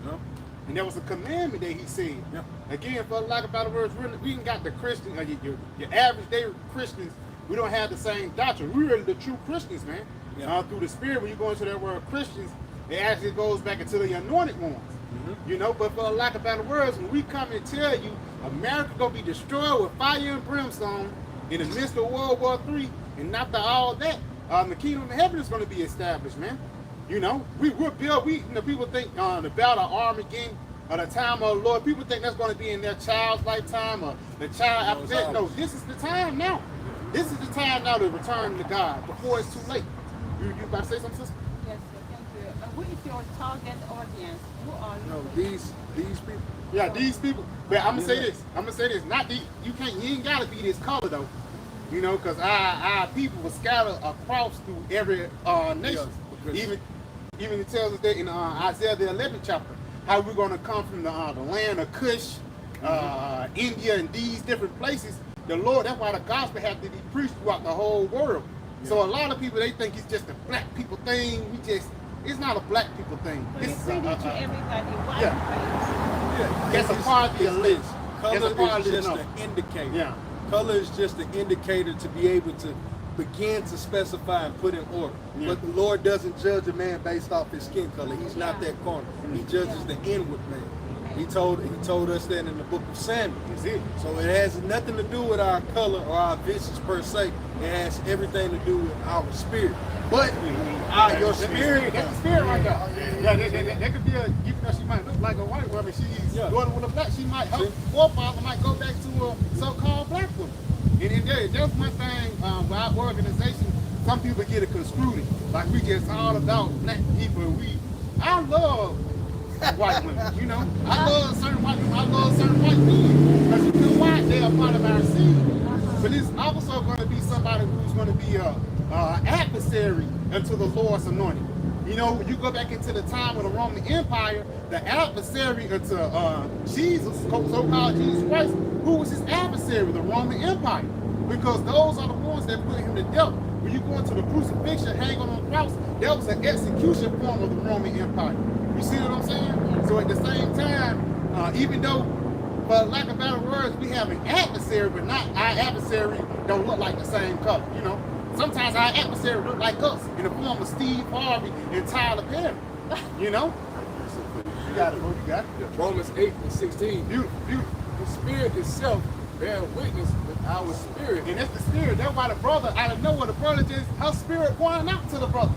You know? And there was a commandment that he said. Yeah. Again, for lack of better words, we ain't got the Christian, your average day Christians, we don't have the same doctrine. We're really the true Christians, man. Yeah. Through the Spirit, when you go into that word Christians, it actually goes back into the anointed ones. You know, but for lack of better words, when we come and tell you America gonna be destroyed with fire and brimstone in the midst of World War III, and after all that, the kingdom of heaven is gonna be established, man. You know, we're built. People think the battle of Armageddon or the time of the Lord. People think that's going to be in their child's lifetime or the child after that. No, this is the time now. This is the time now to return to God before it's too late. You about to say something, sister? Yes, sir, thank you. Who is your target audience? Who are you? No, these people. Yeah, these people. But I'm gonna say this. Not these. You ain't gotta be this color though. You know, because our people were scattered across through every nation. Yes, Even it tells us that in Isaiah the 11th chapter, how we're going to come from the land of Cush, India, and these different places. The Lord, that's why the gospel has to be preached throughout the whole world. Yeah. So a lot of people, they think it's just a black people thing. It's not a black people thing. So it's pretty to everybody. Why Yeah. That's a part of the elite. Color is just an indicator. Yeah. Color is just an indicator to be able to begin to specify and put in order. Yeah. But the Lord doesn't judge a man based off his skin color. He's not that corner. He judges the inward man. He told us that in the book of Samuel. That's it. So it has nothing to do with our color or our visions per se. It has everything to do with our spirit. But your spirit, that's the spirit right there. Yeah, that could be even though she might look like a white woman, she's daughter with a black. She might, her forefather might go back to a so-called black woman. And that's one thing with our organization. Some people get it construed like we just all about black people. I love white women, you know. I love certain white women. I love certain white men. Because you know why? They are part of our seed. But it's also going to be somebody who's going to be an adversary unto the Lord's anointing. You know, when you go back into the time of the Roman Empire, the adversary unto Jesus, so-called Jesus Christ, who was his adversary? The Roman Empire. Because those are the ones that put him to death. When you go into the crucifixion, hanging on the cross, that was an execution form of the Roman Empire. You see what I'm saying? So at the same time, even though, for lack of better words, we have an adversary, but not our adversary don't look like the same color, you know? Sometimes our adversary look like us in the form of Steve Harvey and Tyler Perry, you know? You got it, bro, you got it. Romans 8 and 16. Beautiful, beautiful. The Spirit itself bear witness with our spirit. And that's the spirit. That's why the brother, out of nowhere, the brother just, her spirit going out to the brother.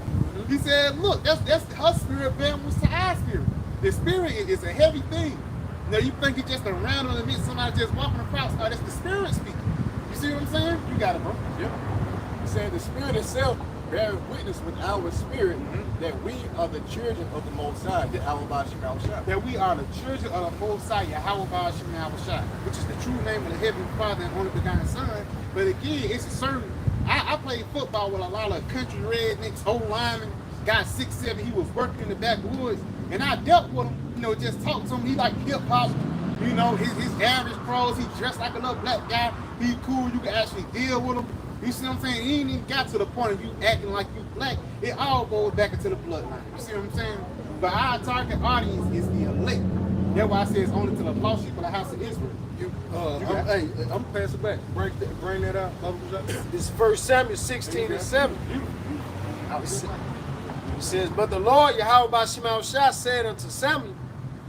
He said, look, that's her spirit bearing witness to our spirit. The spirit is a heavy thing. Now you think it's just a random event, somebody just walking across. Oh, that's the spirit speaking. You see what I'm saying? You got it, bro. Yep. He's saying the Spirit itself bear witness with our spirit that we are the children of the Most High, the Yahawashi. That we are the children of the Most High, Yahawashi, which is the true name of the Heavenly Father and only begotten Son. But again, it's a certain I played football with a lot of country rednecks, old linemen, guy 6'7", he was working in the backwoods, and I dealt with him, you know, just talked to him. He like hip hop, you know, his average pros, he dressed like a little black guy, he cool, you can actually deal with him. You see what I'm saying? He ain't even got to the point of you acting like you black. It all goes back into the bloodline. You see what I'm saying? But our target audience is the elect. That's why I say it's only to the lost sheep of the house of Israel. I'm pass it back. Bring that out. This is 1 Samuel 16 and 7. It says, but the Lord Yahawashi said unto Samuel,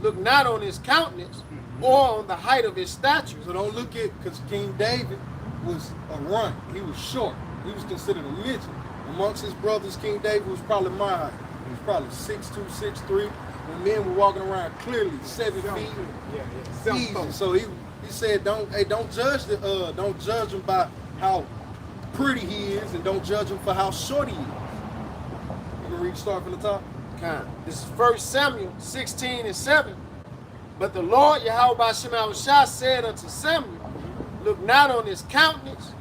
look not on his countenance or on the height of his stature. So don't look at, because King David was a runt. He was short. He was considered a midget. Amongst his brothers, King David was probably my height. He was probably 6'2", 6'3". When men were walking around clearly 7 feet. Easy. So he said, don't judge don't judge him by how pretty he is, and don't judge him for how short he is. You can read start from the top. This is 1 Samuel 16 and 7. But the Lord Yahawashi said unto Samuel, look not on his countenance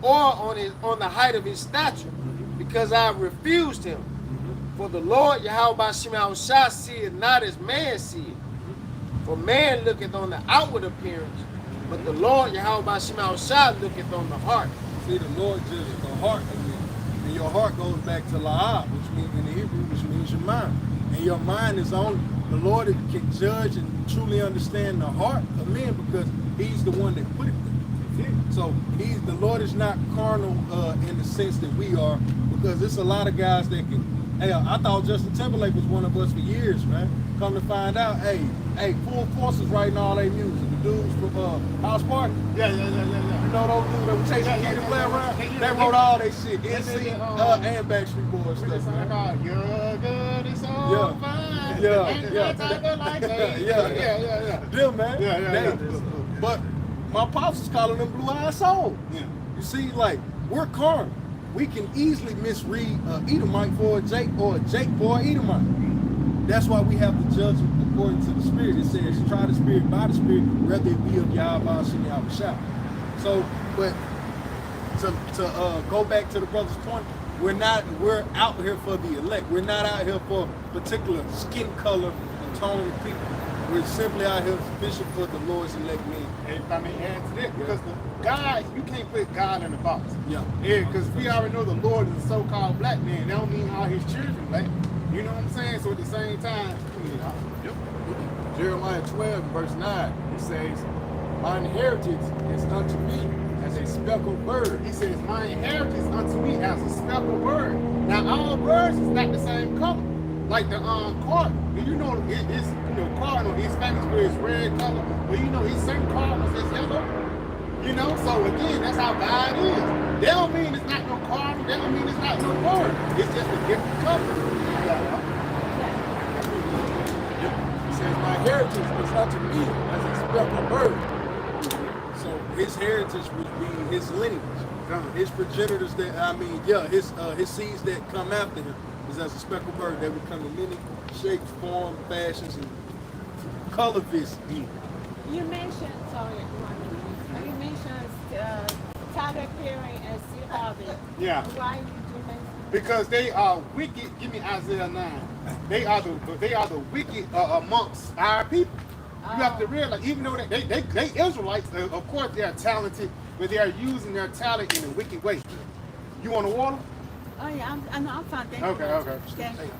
or on the height of his stature, because I refused him. For the Lord Yahawashi seeth not as man seeth. For man looketh on the outward appearance, but the Lord Yahawashi looketh on the heart. See, the Lord judges the heart of you. And your heart goes back to La'ah, which means in the Hebrew, which means your mind. And your mind is only, the Lord can judge and truly understand the heart of men because he's the one that put it there. So the Lord is not carnal in the sense that we are, because there's a lot of guys that can, hey, I thought Justin Timberlake was one of us for years, man. Come to find out, hey, Full Force is writing all their music. The dudes from House Party. Yeah. You know those dudes that were chasing kids to play around? They wrote all their shit. NC and Backstreet Boys stuff, man. You're good, it's all fine. Yeah. Them, man. But my pops is calling them blue-eyed souls. Yeah. You see, like, we're carnal. We can easily misread Edomite for a Jake or a Jake for an Edomite. That's why we have to judge them according to the Spirit. It says, try the Spirit by the Spirit, whether it be of Yahawashi and Yahawashi. So, but to go back to the brother's point, we're out here for the elect. We're not out here for particular skin color and tone of people. We're simply out here fishing for the Lord's elect men. And if I may add to that, because the God, you can't put God in the box. Yeah, because we already know the Lord is a so-called black man. That don't mean all his children black. You know what I'm saying? So at the same time, Jeremiah 12, verse 9, it says, my inheritance is unto me as a speckled bird. He says, my inheritance unto me as a speckled bird. Now, all birds is not the same color. Like the cardinal. You know, cardinal, his famous for his red color. But you know, his certain cardinals is yellow. You know, so again, that's how God is. That don't mean it's not no cardinal. That don't mean it's not no bird. It's just a different color. He says, my heritage is unto me as a speckled bird. So his heritage would be his lineage. His progenitors his seeds that come after him is as a speckled bird. They would come in many shapes, forms, fashions, and color vis. You mentioned, you mentioned Tyler Perry and Steve Harvey. Yeah. Why did you mention? Because they are wicked. Give me Isaiah 9. They are the wicked amongst our people. You have to realize, even though they Israelites, of course they are talented, but they are using their talent in a wicked way. You want the water? Oh yeah, I'm fine. Thank you. Okay. Thank you.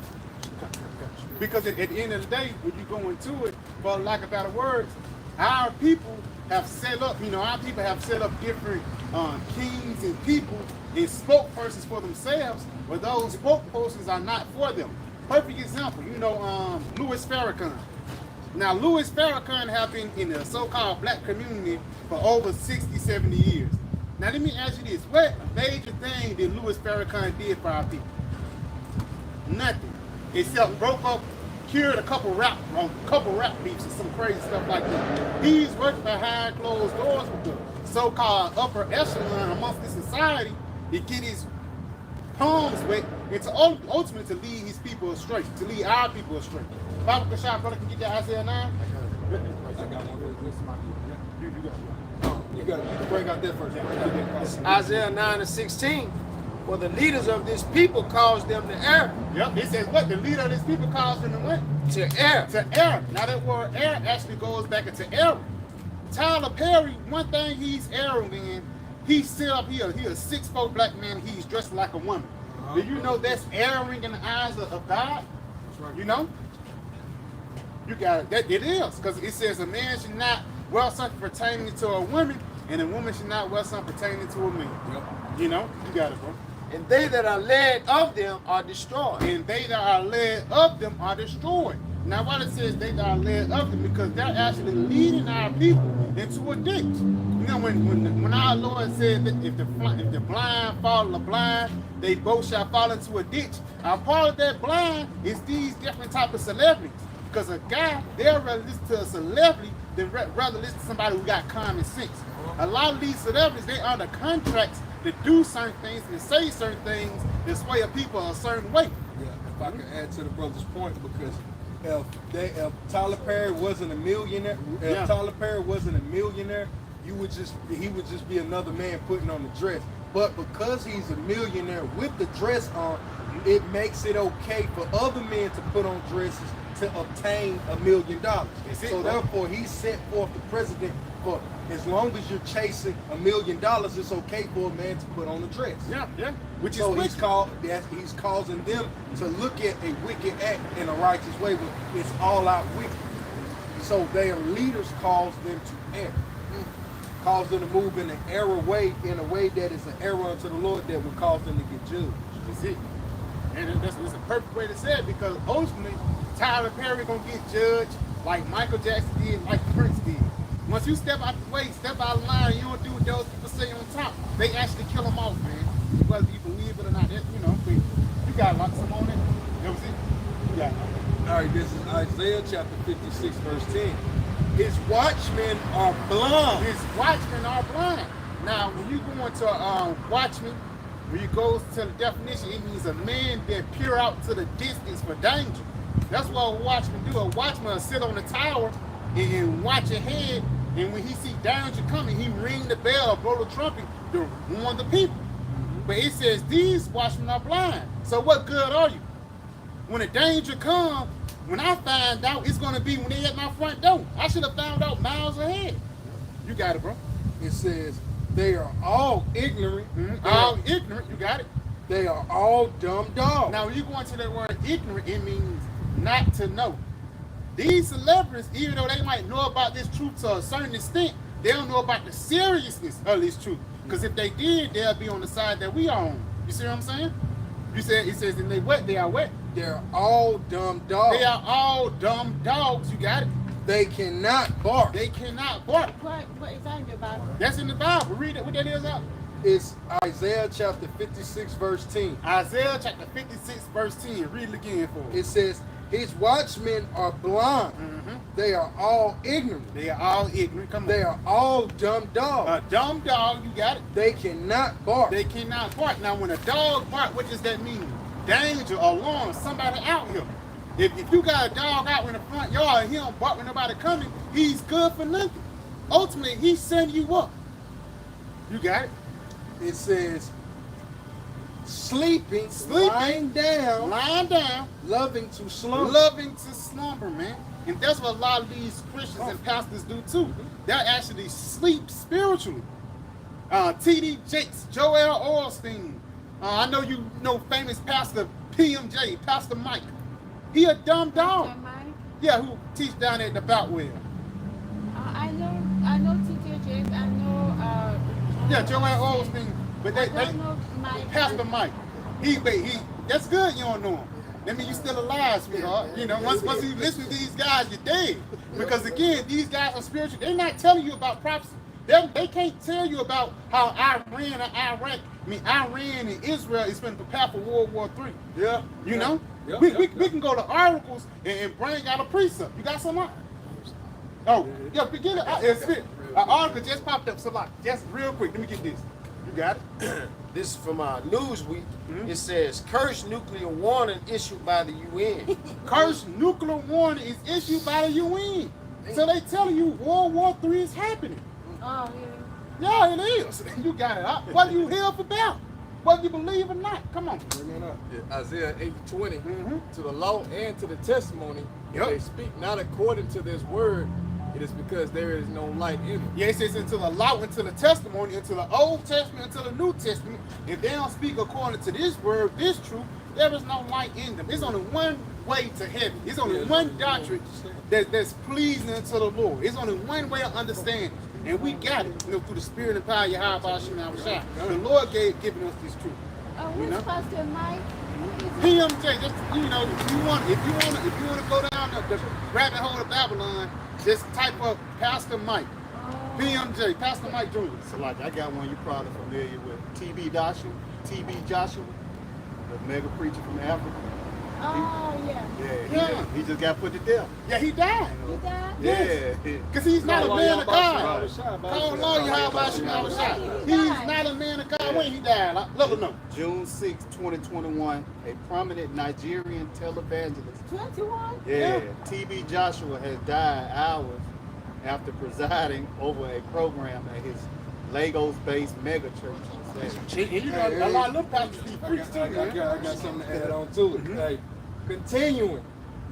Because at the end of the day, when you go into it, for lack of better words, our people have set up, different kings and people and spokespersons for themselves, but those spokespersons are not for them. Perfect example, Louis Farrakhan. Now, Louis Farrakhan have been in the so-called black community for over 60, 70 years. Now, let me ask you this. What major thing did Louis Farrakhan did for our people? Nothing. Except broke up, cured a couple rap beefs and some crazy stuff like that. He's worked behind closed doors with the so-called upper echelon amongst the society to get his palms wet and to ultimately to lead his people astray, to lead our people astray. Bible Kashab, brother, can get that Isaiah 9? I got one. You got to break out that first. It's Isaiah 9:16. For the leaders of this people caused them to err. Yep, it says what? The leader of this people calls them to what? To err. To err. Now that word err actually goes back into error. Tyler Perry, one thing he's erring in, he's set up here. He's a 6'4" black man. He's dressed like a woman. Do you know that's erring in the eyes of God? You know? You got it. That it is, because it says a man should not wear something pertaining to a woman, and a woman should not wear something pertaining to a man. Yep. You know? You got it, bro. And they that are led of them are destroyed. And they that are led of them are destroyed. Now, why it says they that are led of them? Because they're actually leading our people into a ditch. You know, when our Lord said that if the blind follow the blind, they both shall fall into a ditch. A part of that blind is these different type of celebrities. Because a guy, they'll rather listen to a celebrity than rather listen to somebody who got common sense. A lot of these celebrities, they under contracts to do certain things and say certain things that sway people a certain way. Yeah, if I could add to the brother's point, because if Tyler Perry wasn't a millionaire, Tyler Perry wasn't a millionaire, he would just be another man putting on the dress. But because he's a millionaire with the dress on, it makes it okay for other men to put on dresses to obtain $1 million. So therefore, he set forth the precedent for as long as you're chasing $1 million, it's okay for a man to put on a dress. Yeah. Which So is he's causing them to look at a wicked act in a righteous way, but it's all out wicked. So their leaders cause them to err, cause them to move in an error way, in a way that is an error unto the Lord that would cause them to get judged. That's it. And that's a perfect way to say it, because ultimately Tyler Perry gonna get judged like Michael Jackson did, like Prince did. Once you step out the way, step out of line, you don't do what those people say on top, they actually kill them off, man. Whether you believe it or not, you know, but you got lots of on it. That was it. You got it. All right, this is Isaiah chapter 56, verse 10. His watchmen are blind. His watchmen are blind. Now, when you go into watchman, when you go to the definition, it means a man that peer out to the distance for danger. That's what a watchman do. A watchman will sit on the tower and watch ahead, and when he see danger coming, he ring the bell or blow the trumpet to warn the people. But it says these watchmen are blind. So what good are you? When the danger comes, when I find out, it's going to be when they at my front door. I should have found out miles ahead. You got it, bro. It says they are all ignorant. All ignorant. You got it. They are all dumb dogs. Now, when you go into that word ignorant, it means not to know. These celebrities, even though they might know about this truth to a certain extent, they don't know about the seriousness of this truth. Because if they did, they'll be on the side that we are on. You see what I'm saying? You said it says, and they what? They are what? They're all dumb dogs. They are all dumb dogs. You got it? They cannot bark. They cannot bark. What is that in the Bible? That's in the Bible. Read it. What that is out. It's Isaiah chapter 56, verse 10. Isaiah chapter 56, verse 10. Read it again for us. It says, his watchmen are blind. They are all ignorant. They are all ignorant. Come on. They are all dumb dogs. A dumb dog, you got it. They cannot bark. They cannot bark. Now, when a dog bark, what does that mean? Danger, alarm, somebody out here. If you got a dog out in the front yard and he don't bark when nobody coming, he's good for nothing. Ultimately, he's setting you up. You got it? It says, sleeping, lying down, loving to slumber. Man. And that's what a lot of these Christians and pastors do too. They actually sleep spiritually. T.D. Jakes, Joel Osteen. I know you know famous pastor PMJ, Pastor Mike. He a dumb dog. Yeah, who teach down at the Boutwell. I know T.J. James. I know. Yeah, Joel Osteen. But they know Mike. Pastor Mike. He. That's good. You don't know him. That means you still alive, sweetheart. You know, once you listen to these guys, you're dead. Because again, these guys are spiritual. They're not telling you about prophecy. They can't tell you about how Iran and Iraq, Iran and Israel is going to prepare for World War III. Yeah. You know? Yeah, We can go to articles and bring out a precept. You got something? Oh, yeah, begin it. An article just popped up. So, like, just real quick, let me get this. You got it? This is from Newsweek. It says, cursed nuclear warning issued by the UN. Cursed nuclear warning is issued by the UN. So they telling you World War III is happening. Oh, Yeah, it is. You got it. What you here for about? Whether you believe or not. Come on. Bring it up. Yeah, Isaiah 8:20, Mhm. to the law and to the testimony, if Yep. they speak not according to this word, it is because there is no light in them. Yeah, it says into the law, into the testimony, into the Old Testament, into the New Testament. If they don't speak according to this word, this truth, there is no light in them. It's only one way to heaven. It's only one doctrine that's pleasing to the Lord. It's only one way of understanding. And we got it, through the spirit and power of Yahawah, Sham, Rawchaa. The Lord given us this truth. which Pastor Mike? PMJ, just if you want to go down the rabbit hole of Babylon, just type up Pastor Mike. PMJ, Pastor Mike Jr. So like I got one you probably familiar with, TB Joshua, the mega preacher from Africa. Oh, yeah. Yeah. He just got put to death. Yeah, he died. You died? Yes. Yeah. Because he's not a man of God. Right. Call Lord Yahawashi. He's not a man of God when he died. Let him know. June 6, 2021, a prominent Nigerian televangelist. 21? Yeah, TB Joshua has died hours after presiding over a program at his Lagos-based mega church. And you know, a lot of them pastors be I preached too, man. got something to add on to it. Hey, Continuing.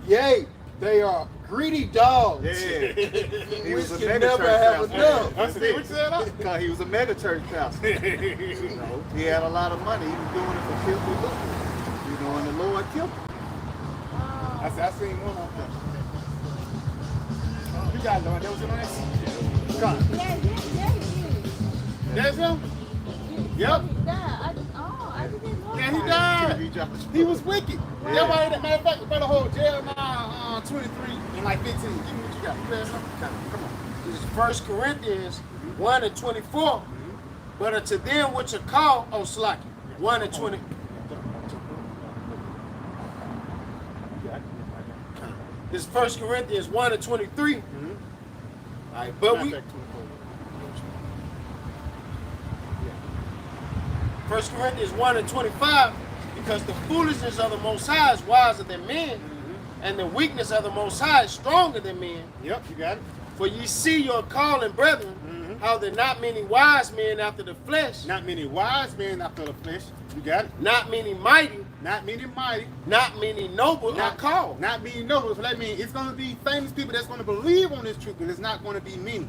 Yay, they are greedy dogs. Yeah, he Which was a can mega never church have pastor. enough. That's it. What you said? Because he was a mega church pastor. He had a lot of money. He was doing it for filthy lucre. And the Lord killed him. I seen one on there. You got it, Lord. That was your name? God. Yeah, he is. That's him? Yep. He died. I didn't know Yeah, he that. died. TB Joshua. He was wicked. That's why, matter of fact, better hold Jeremiah 23 and like 15. Give me what you got. You got something? Come on. This is 1 Corinthians 1 and 24. But unto them which are called, Slaki, 1 and 20. This is 1 Corinthians 1 and 23. All right, but we 1 Corinthians 1 and 25, because the foolishness of the Most High is wiser than men, and the weakness of the Most High is stronger than men. Yep, you got it. For ye see your calling, brethren, how there not many wise men after the flesh, Not many wise men after the flesh. You got it. not many mighty, Not many mighty. not many noble are called. Not many nobles. So that means it's going to be famous people that's going to believe on this truth, but it's not going to be many.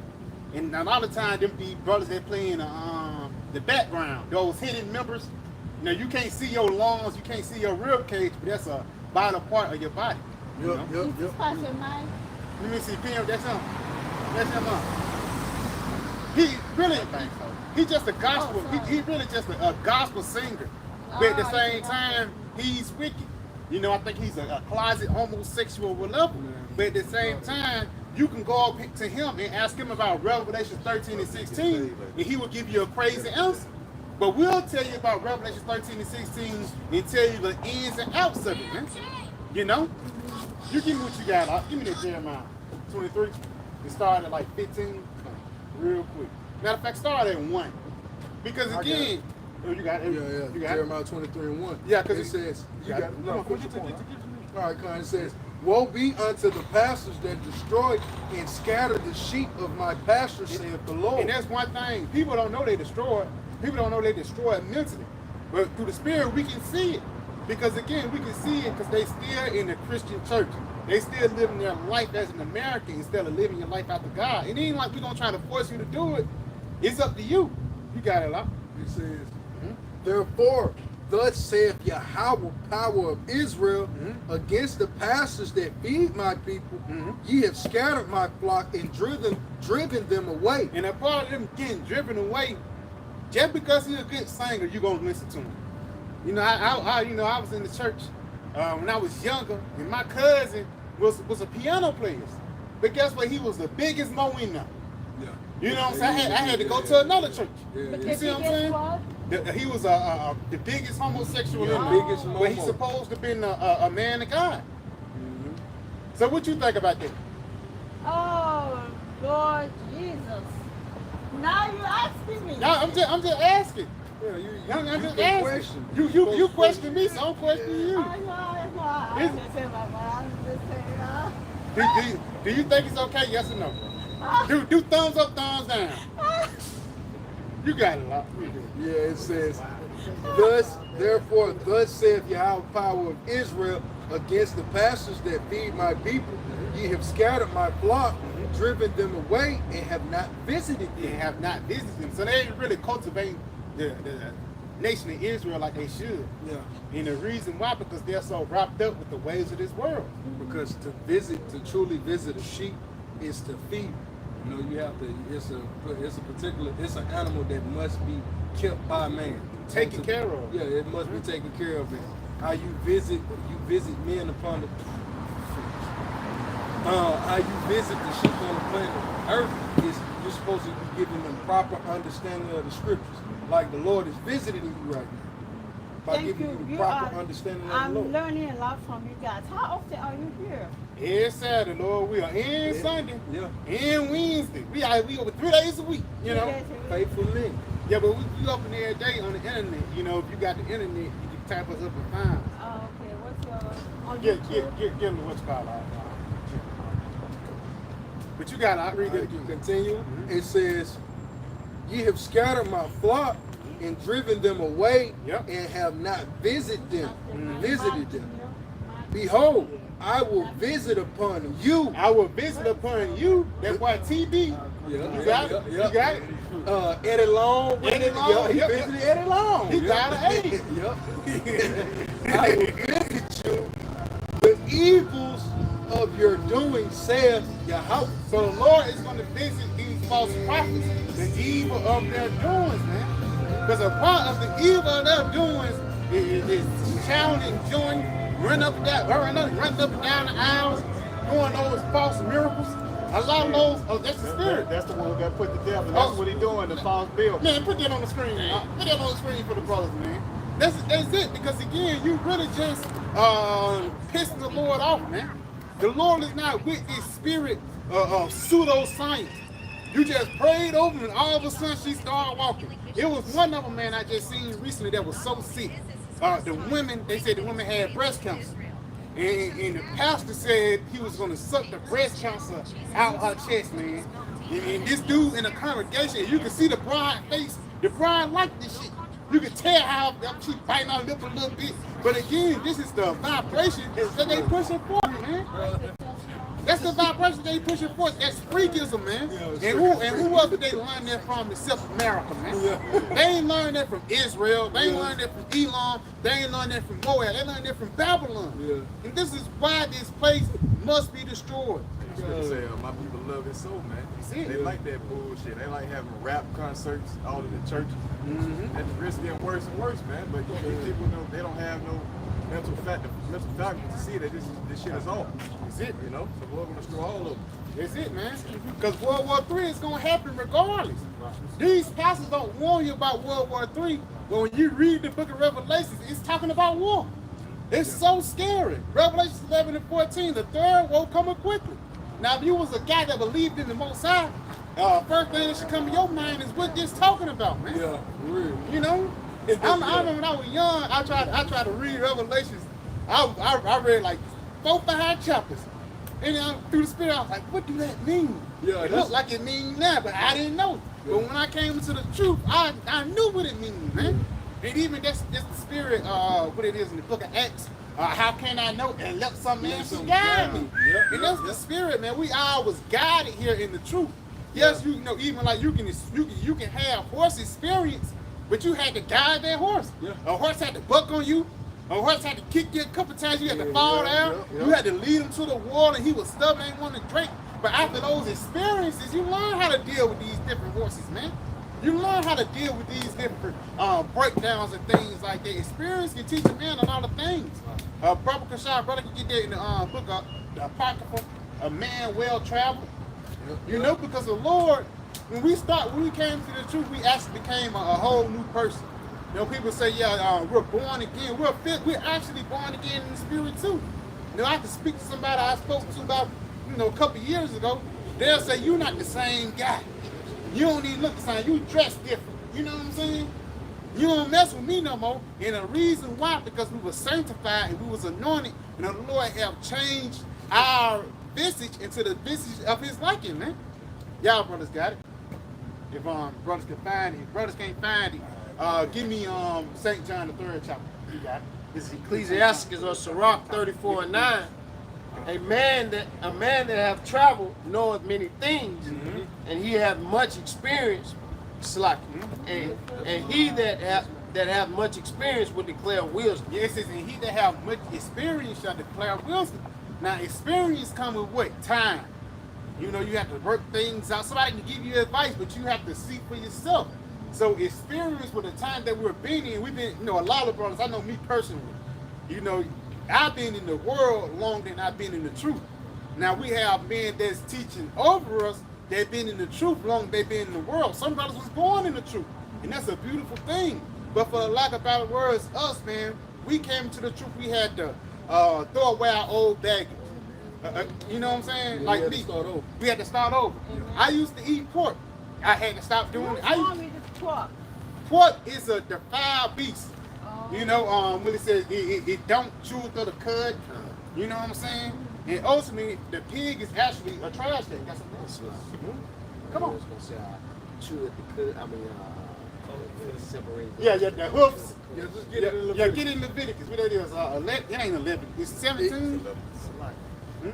And a lot of times, them be brothers that play in the background, those hidden members. Now, you can't see your lungs, you can't see your rib cage, but that's a vital part of your body. You know? Is this Pastor Mike? Let me see, PM, that's him. That's him. He really, he just a gospel, he really just a gospel singer. But at the same time, he's wicked. I think he's a closet homosexual whatever. But at the same time, you can go up to him and ask him about Revelation 13 and 16, and he will give you a crazy answer. But we'll tell you about Revelation 13 and 16 and tell you the ins and outs of it, man. You give me what you got. Give me that Jeremiah 23. It started at like 15, real quick. Matter of fact, start at 1. Because again, you got it. Yeah. You got it. Jeremiah 23 and 1. Yeah, because it says, you got it. No, Come on, finish get your to- point. get to- All right, Con, it says, woe be unto the pastors that destroy and scatter the sheep of my pasture, saith the Lord. And that's one thing. People don't know they destroyed. People don't know they destroyed mentally. But through the spirit, we can see it. Because again, we can see it because they still in the Christian church. They still living their life as an American instead of living your life after God. It ain't like we're going to try to force you to do it. It's up to you. You got it, huh? It says, therefore, thus saith Yahawah, power of Israel, against the pastors that feed my people, ye have scattered my flock and driven them away. And a part of them getting driven away, just because he's a good singer, you're going to listen to him. I was in the church when I was younger, and my cousin was a piano player. But guess what? He was the biggest mo in there. Yeah. You know what I'm saying? I had to go to another church. But You see what I'm saying? He was the biggest homosexual in The there. biggest But he's momo. supposed to be a man of God. So what you think about that? Oh, Lord Jesus. Now you're asking me. No, I'm just asking. Yeah, I'm just can asking. question. You question me, so I'm questioning you. I know. I understand, Mama. I understand. Do you think it's okay? Yes or no? Do thumbs up, thumbs down. You got it, Lord. Yeah, it says, thus saith Yahweh, power of Israel, against the pastors that feed my people. Ye have scattered my flock, driven them away, and have not visited They them. have not visited them. So they ain't really cultivating the nation of Israel like they should. Yeah. And the reason why, because they're so wrapped up with the ways of this world. Because to truly visit a sheep is to feed. You know, you have to. It's an animal that must be kept by man, Taken care of. Yeah, it must be taken care of. And how you visit men upon the. How you visit the sheep on the planet Earth is you're supposed to be giving them proper understanding of the scriptures, like the Lord is visiting you right now by Thank giving you. you proper understanding of the I'm Lord. learning a lot from you guys. How often are you here? Every Saturday, Lord, we are in Sunday, Yeah, and Wednesday. We over 3 days a week, you know. faithful men. Yeah, but we up in every day on the internet. You know, if you got the internet, you can type us up and find us. Oh, okay. What's your on Get YouTube? them what's called. But you got to read it You again. continue. It says, "Ye have scattered my flock and driven them away, Yep. and have not visited them. Visited them. Be Behold, I will visit upon you." I will visit upon you. That's why TB. You got it? You got it? Eddie Long. Eddie Long, Yeah, he yep, visited Eddie Long. He got an A. Yep. I will visit you with evils of your doing, saith Yahawah. So the Lord is going to visit these false prophets, the evil of their doings, man. Because a part of the evil of their doings is shouting, enjoying, running up and down the aisles, doing those false miracles. A lot of those, that's the spirit. That's the one who got put to death, and that's what he doing, the false bill. Man, put that on the screen. Put that on the screen for the brothers, man. That's it. Because again, you really just pissing the Lord off, man. The Lord is not with this spirit of pseudoscience. You just prayed over her, and all of a sudden she started walking. It was one of them, man, I just seen recently that was so sick. The women, they said the women had breast cancer. And the pastor said he was going to suck the breast cancer out her chest, man. And this dude in the congregation, you can see the bride face. The bride liked this shit. You can tell how she biting her lip a little bit. But again, this is the vibration that they pushing forth, man. That's the vibration they pushing forth. That's freakism, man. And who else did they learn that from except America, man? They ain't learned that from Israel. They ain't learned that from Elam. They ain't learned that from Moab. They learned that from Babylon. Yeah. And this is why this place must be destroyed. Say, my people love it so, man. it. They like that bullshit. They like having rap concerts all in the churches. At the risk of getting worse and worse, man. But these people know they don't have no mental faculty to see that this shit is off. That's it. You know, so we're gonna destroy all of them. That's it, man. Because World War III is going to happen regardless. These pastors don't warn you about World War III, but when you read the book of Revelations, it's talking about war. It's so scary. Revelations 11 and 14, the third woe coming quickly. Now, if you was a guy that believed in the Most High, first thing that should come to your mind is what this talking about, man. Yeah, real. You know? I remember when I was young, I tried to read Revelations. I read like 4-5 chapters. And through the spirit, I was like, what do that mean? Yeah, It looked like it means now, but I didn't know. But when I came into the truth, I knew what it means, man. And even that's the spirit, what it is in the book of Acts. How can I know? And let some man should guide me. And that's the spirit, man. We all was guided here in the truth. Yes, you know, even like you can have horse experience, but you had to guide that horse. Yeah. A horse had to buck on you. A horse had to kick you a couple times. You had to fall down. You had to lead him to the wall, and he was stubborn, ain't want to drink. But after those experiences, you learn how to deal with these different horses, man. You learn how to deal with these different breakdowns and things like that. Experience can teach a man a lot of things. Brother Kashar, brother can get that in the book of the Apocrypha, A Man Well Traveled. You know, because the Lord, when we came to the truth, we actually became a whole new person. You know, people say, yeah, we're born again. We're actually born again in the spirit too. You know, I can speak to somebody I spoke to about, a couple of years ago. They'll say, you're not the same guy. You don't even look the same. You dress different. You know what I'm saying? You don't mess with me no more. And the reason why, because we were sanctified and we was anointed, and the Lord have changed our visage into the visage of his liking, man. Y'all brothers got it. If brothers can find it, if brothers can't find it, give me St. John the 3rd chapter. You got it. This is Ecclesiastes or Sirach 34 and 9. A man that have traveled knoweth many things, and he hath much experience. Slack. And he that have much experience will declare wisdom. Yes, it says, and he that have much experience shall declare wisdom. Now, experience comes with what? Time. You know, you have to work things out. Somebody can give you advice, but you have to see for yourself. So experience with the time that we're being in, we've been, you know, a lot of brothers, I know me personally, you know, I've been in the world longer than I've been in the truth. Now we have men that's teaching over us, they've been in the truth long they've been in the world. Some brothers was born in the truth, and that's a beautiful thing. But for the lack of better words, us, man, we came to the truth, we had to throw away our old baggage. You know what I'm saying? Yeah, like we had me, to start over. we had to start over. I used to eat pork. I had to stop doing it. What's wrong with the pork? Pork is a defiled beast. Oh. You know, when it says it don't chew through the cud, you know what I'm saying? And ultimately, the pig is actually a trash can. That's what That's right. Come on. I was gonna say, chew at the cut. I mean, separate. Yeah, the hoofs. Yeah, just get it in Yeah, Leviticus. get in Leviticus. What that is? It ain't 11. It's 17.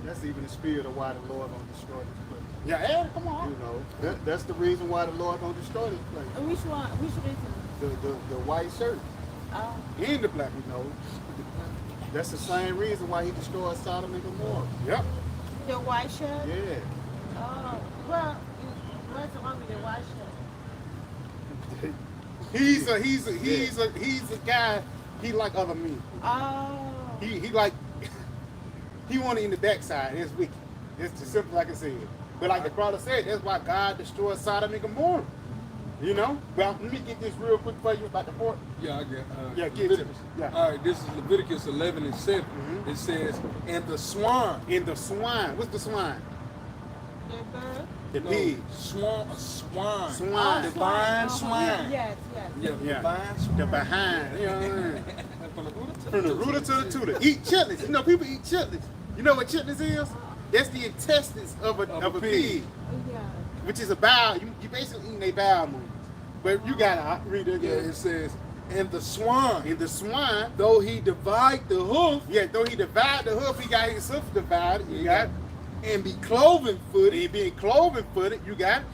That's even the spirit of why the Lord gonna destroy this place. Yeah, come on. You know, that's the reason why the Lord gonna destroy this place. Which one? Which reason? The white shirt, Oh. And the black. you know. That's the same reason why he destroyed Sodom and Gomorrah. Yep. The white shirt? Yeah. Oh. Well, what's wrong with the white shirt? He's a guy. He like other men. Oh. He like he want it in the backside. It's wicked. It's as simple as I can say it. But like the brother said, that's why God destroyed Sodom and Gomorrah. You know? Well, let me get this real quick for you about the pork. Yeah, I get. Yeah, give it to me. Leviticus. Yeah. All right, this is Leviticus 11 and 7. It says, "And the swine, In the swine. What's the swine? The bird? The no, pig. swine, Swine. divine swine, Yes, yes. yeah, Yeah. divine swine, The behind. You know what I mean? From the Buddha to From the rooter to the tutor. Eat chitlins. You know, people eat chitlins. You know what chitlins is? That's the intestines of a pig, Yeah. which is a bowel. You basically eating a bowel movement. But you gotta read it Yeah, again. it says, "And the swine, In the swine, though he divide the hoof yeah, though he divide the hoof, he got his hoof divided. You got it. and be cloven footed, He being cloven footed. You got it.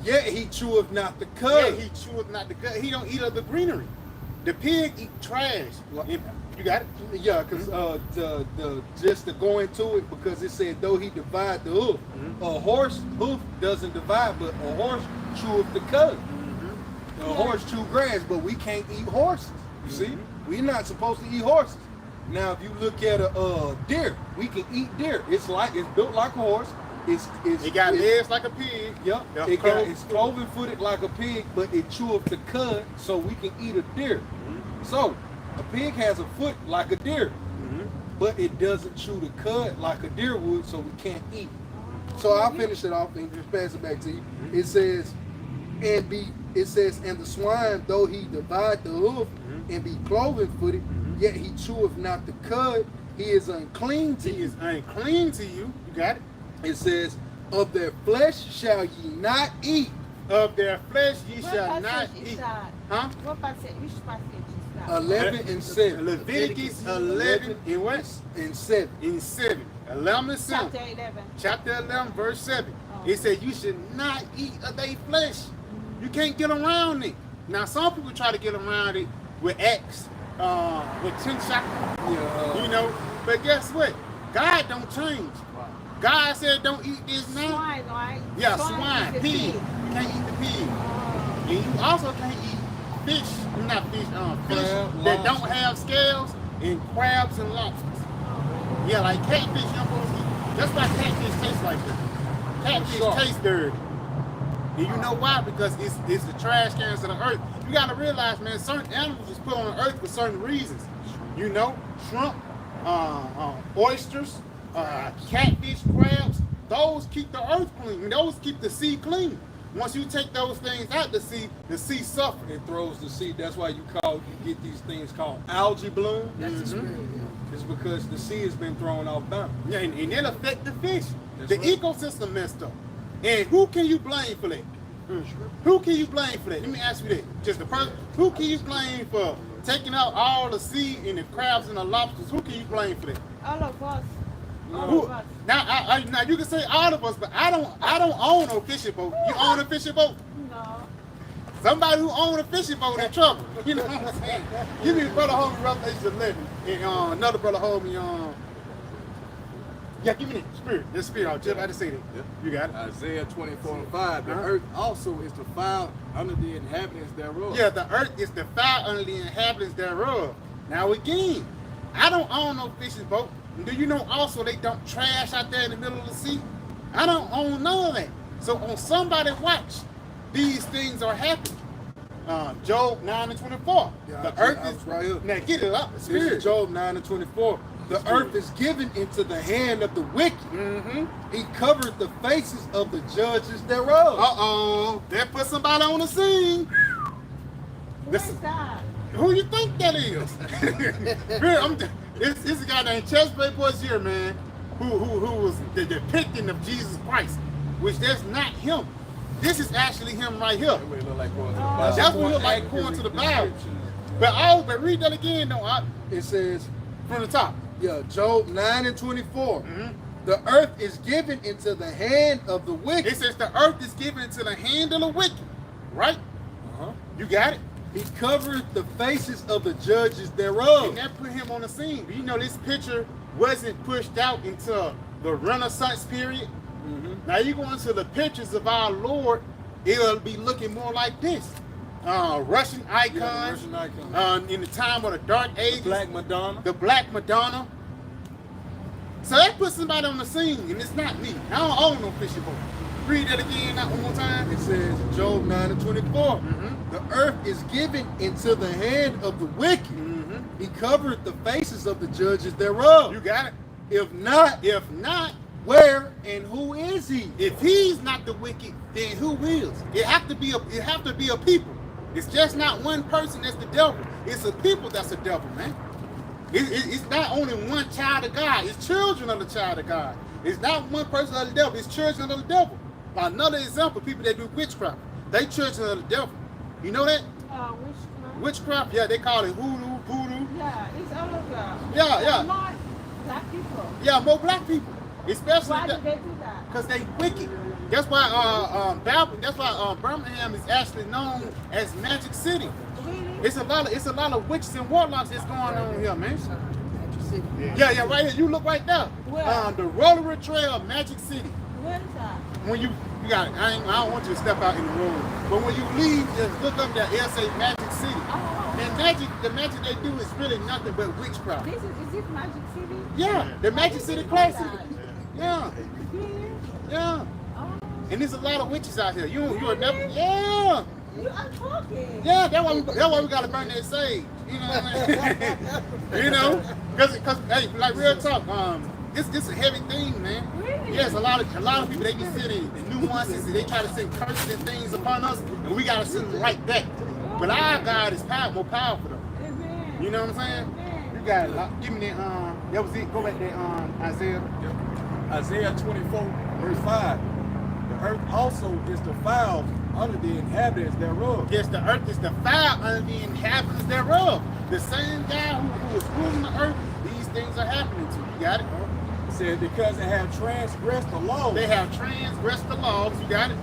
yet he cheweth not the Yeah, cud." he cheweth not the gut. He don't eat of the greenery. The pig eat trash. You got it. Yeah, because the just to go into it, because it said though he divide the hoof, a horse hoof doesn't divide, but a horse cheweth the cud. A horse chew grass, but we can't eat horses. You see, we're not supposed to eat horses. Now, if you look at a deer, we can eat deer. It's built like a horse. It got legs like a pig. Yep. Yeah, It's cloven footed like a pig, but it chew up the cud, so we can eat a deer. So a pig has a foot like a deer, but it doesn't chew the cud like a deer would, so we can't eat. So I'll finish it off and just pass it back to you. It says, and the swine, though he divide the hoof and be cloven footed, yet he cheweth not the cud, he is unclean to He you. is unclean to you. You got it. It says, of their flesh shall ye not eat. Of their flesh ye What shall not passage is eat. that? Huh? What passage? Which passage is that? 11 and 7. Leviticus 11 and what? And 7. In 7. 11 and 7. Chapter 11. Chapter 11, verse 7. Oh. It said you should not eat of their flesh. You can't get around it. Now, some people try to get around it with X, with 10 shots, you know. But guess what? God don't change. God said don't eat this now. Swine, right? Yeah, is swine, the pig. You can't eat the pig. Oh. And you also can't eat fish, not fish, fish Crab, that don't lobster. have scales, and crabs and lobsters. Yeah, like catfish, you're supposed to eat. That's why catfish tastes like that. Catfish sure. tastes dirty. And you know why? Because it's the trash cans of the earth. You gotta realize, man, certain animals was put on the earth for certain reasons. You know, shrimp, oysters, catfish, crabs, those keep the earth clean. Those keep the sea clean. Once you take those things out the sea suffers. It throws the sea. That's why you get these things called algae bloom. That's the spirit. It's because the sea has been thrown off bounds. Yeah, and it'll affect the fish. The ecosystem messed up. And who can you blame for that? Who can you blame for that? Let me ask you that. Just the person. Who can you blame for taking out all the sea and the crabs and the lobsters? Who can you blame for that? All of us. All Who? of us. Now, now you can say all of us, but I don't own no fishing boat. You own a fishing boat? No. Somebody who owns a fishing boat in trouble. You know what I'm saying? Give me brother homie Revelation 11, and another brother homie yeah, give me the spirit. I was just about to say that. Yep. You got it. Isaiah 24:5. The earth also is defiled under the inhabitants thereof. Yeah, the earth is defiled under the inhabitants thereof. Now again, I don't own no fishing boat. Do you know also they dump trash out there in the middle of the sea? I don't own none of that. So on somebody's watch, these things are happening. Job 9:24. Yeah, The I earth was is right here. Now get it up. This Spirit. is Job 9:24. The earth is given into the hand of the wicked. Mm-hmm. He covered the faces of the judges thereof. Uh-oh. That put somebody on the scene. Who This- is that? Who you think that is? It's a guy named Chesbray Boys here, man, who was the depicting of Jesus Christ, which that's not him. This is actually him right here. That way it look like going to the Bible. That's what it look like going to the Bible. But read that again, though. It says, From the top. yeah, Job 9:24. Mhm. The earth is given into the hand of the wicked. It says the earth is given into the hand of the wicked, right? Uh-huh. You got it. He covered the faces of the judges thereof. And that put him on the scene. Do you know this picture wasn't pushed out until the Renaissance period? Now you go into the pictures of our Lord, it'll be looking more like this. Russian icons, Yeah, the Russian icon. in the time of the Dark Ages, Black Madonna. the Black Madonna. So that put somebody on the scene, and it's not me. I don't own no fishing boat. Read that again, not one more time. It says, Job 9:24. Mhm. The earth is given into the hand of the wicked. Mhm. He covered the faces of the judges thereof. You got it. If not, If not, where and who is he? if he's not the wicked, then who is? It have to be a people. It's just not one person that's the devil. It's a people that's the devil, man. It's not only one child of God. It's children of the child of God. It's not one person of the devil. It's children of the devil. Another example, people that do witchcraft. They children of the devil. You know that? Witchcraft. Witchcraft, yeah, they call it hoodoo, voodoo. Yeah, it's all of that. Yeah, yeah. Not black people. Yeah, more black people. Especially Why do they do that? because they wicked. That's why Birmingham is actually known as Magic City. Really? It's a lot of witches and warlocks that's going on here, man. Yeah. Yeah, right here. You look right there. Where? The Rotary Trail of Magic City. Where is that? When you got it. I don't want you to step out in the road. But when you leave, just look up there. It'll say Magic City. Oh, And the magic they do is really nothing but witchcraft. is it Magic City? Yeah, the Magic City Classic. Yeah, Here? yeah. Oh. And there's a lot of witches out here. You'll never. Yeah. You are talking. Yeah, that's why we gotta burn that sage. You know what I mean? You know, because hey, like real talk, this a heavy thing, man. Really? Yes, a lot of people they be sending the nuances and they try to send curses and things upon us, and we gotta send them right back. But our God is more powerful though. Amen. You know what I'm saying? Amen. You got it. Give me that. That was it. Go back there, Isaiah. Isaiah 24:5. The earth also is defiled under the inhabitants thereof. Yes, the earth is defiled under the inhabitants thereof. The same guy who is ruling the earth, these things are happening to. You got it? It says, because they have transgressed the law, They have transgressed the laws. You got it?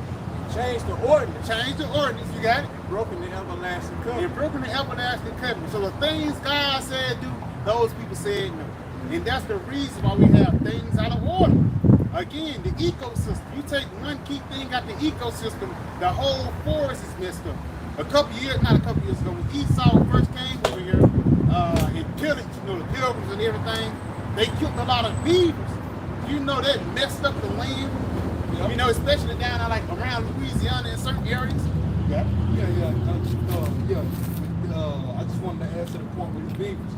changed the ordinance, Changed the ordinance. You got it? broken the everlasting And covenant. broken the everlasting covenant. So the things God said do, those people said no. And that's the reason why we have things out of order. Again, the ecosystem. You take one key thing out the ecosystem, the whole forest is messed up. Not a couple years ago, when Esau first came over here, and pillaged, the pilgrims and everything, they killed a lot of beavers. You know that messed up the land. You know, especially down there, like around Louisiana in certain areas. Yeah. I just wanted to add to the point with the beavers.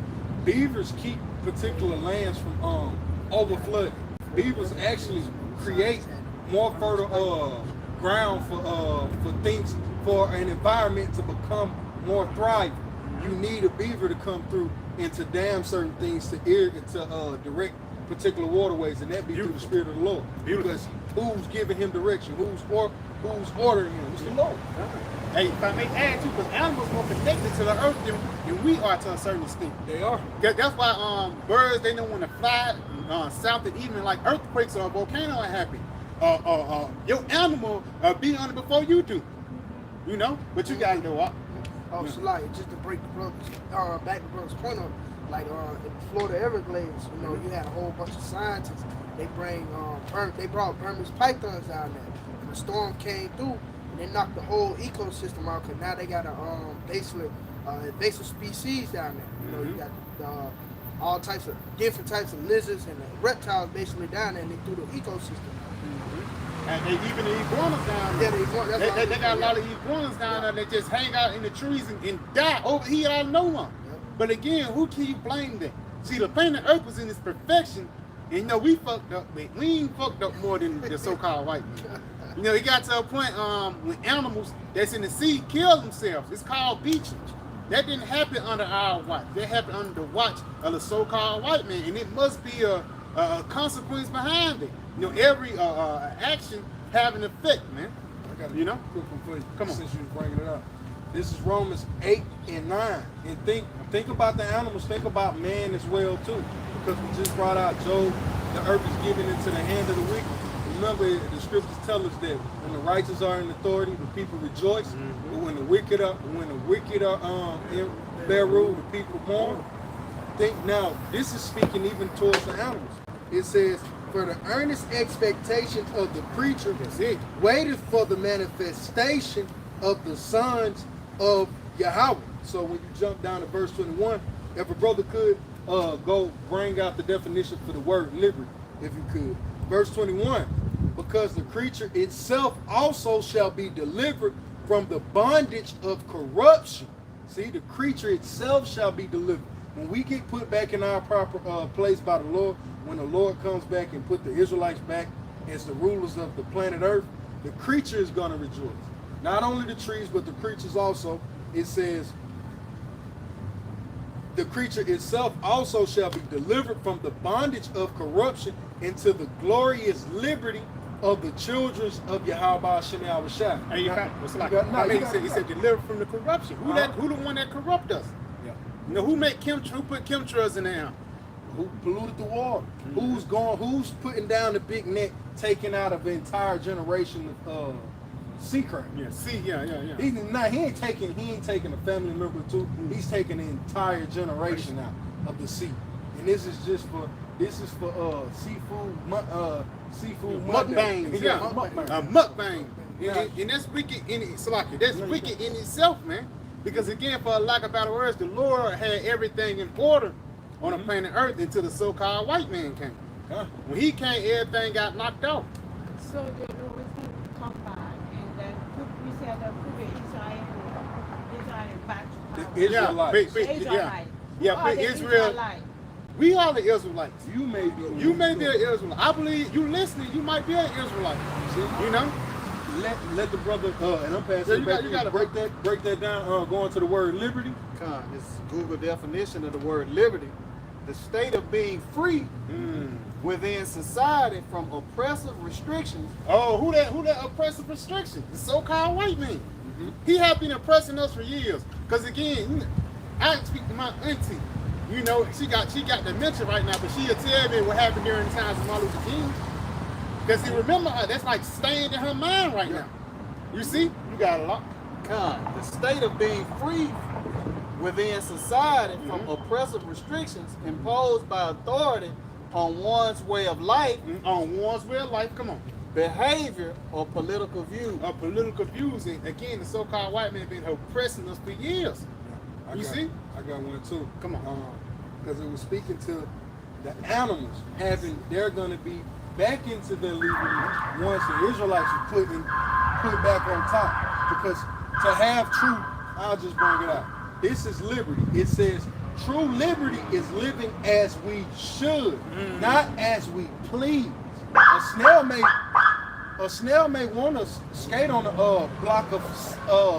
Beavers keep particular lands from overflooding. Beavers actually create more fertile ground for things, for an environment to become more thriving. You need a beaver to come through and to dam certain things to direct particular waterways, and that be through the Spirit of the Lord. Because who's giving him direction? Who's ordering him? It's the Lord. Hey, if I may add too, because animals more connected to the earth than we are to a certain extent. They are. That's why birds, they don't want to fly south, and even like earthquakes or a volcano are happy. Your animal be on it before you do. You know, but you gotta know what. Oh, so like, just to break the brother's, back the brother's point up, like in Florida Everglades, you know, you had a whole bunch of scientists. They brought Burmese pythons down there. And the storm came through, and they knocked the whole ecosystem out. Cause now they got a basically invasive species down there. You know, you got all types of different types of lizards and reptiles basically down there, and they threw the ecosystem. And they even the iguanas down there. Yeah, they got a lot of iguanas down there that just hang out in the trees and die over here out of no one. But again, who can you blame that? See, the planet Earth was in its perfection, and you know, we fucked up, but we ain't fucked up more than the so-called white man. You know, it got to a point when animals that's in the sea kill themselves. It's called beaching. That didn't happen under our watch. That happened under the watch of the so-called white man, and it must be a consequence behind it. You know, every action have an effect, man. I got a You know? quick one for you. Come on. Since you was bringing it up. This is Romans 8 and 9. And think about the animals, think about man as well too. Because we just brought out Job, the earth is given into the hand of the wicked. Remember, the scriptures tell us that when the righteous are in authority, the people rejoice. But when the wicked are in their rule, the people mourn. Think now, this is speaking even towards the animals. It says, for the earnest expectation of the creature waited for the manifestation of the sons of Yahawah. So when you jump down to verse 21, if a brother could go bring out the definition for the word liberty, if you could. Verse 21, because the creature itself also shall be delivered from the bondage of corruption. See, the creature itself shall be delivered. When we get put back in our proper place by the Lord, when the Lord comes back and put the Israelites back as the rulers of the planet Earth, the creature is going to rejoice. Not only the trees, but the creatures also. It says, the creature itself also shall be delivered from the bondage of corruption into the glorious liberty of the children of Yahawah Sham Yahawashi. Hey, it's like, he said delivered from the corruption. Who the one that corrupt us? Yeah. You know, who put chemtrails in there? Who polluted the water? Who's putting down the big net, taking out of an entire generation of sea crab? Yeah, yeah. He ain't taking a family member or two. He's taking the entire generation out of the sea. And this is for seafood mukbang. Yeah, Mukbang. Yeah. And that's wicked that's wicked in itself, man. Because again, for lack of better words, the Lord had everything in order on the planet Earth until the so-called white man came. When he came, everything got knocked off. So the Lord will come back and then we said that put Israel back to power. The Israelites. Israelites. Israel. We are the Israelites. You may be an Israelite. I believe you listening, you might be an Israelite. See? You know? Let the brother and I'm passing back. You gotta break that down. Going to the word liberty. This Google definition of the word liberty: the state of being free within society from oppressive restrictions. Oh, who that oppressive restriction? The so-called white man. He have been oppressing us for years. Cause again, I speak to my auntie. You know, she got dementia right now, but she'll tell me what happened during the times of Martin Luther King. Because you remember her, that's like staying in her mind right now. You see? You got a lot. The state of being free within society from oppressive restrictions imposed by authority on one's way of life, Come on. behavior, or political view. Political views, and again, the so-called white man been oppressing us for years. You see? I got one too. Come on. Because it was speaking to the animals they're going to be back into their liberty once the Israelites are put back on top. Because to have truth, I'll just bring it out. This is liberty. It says true liberty is living as we should, not as we please. A snail may want to skate on a block of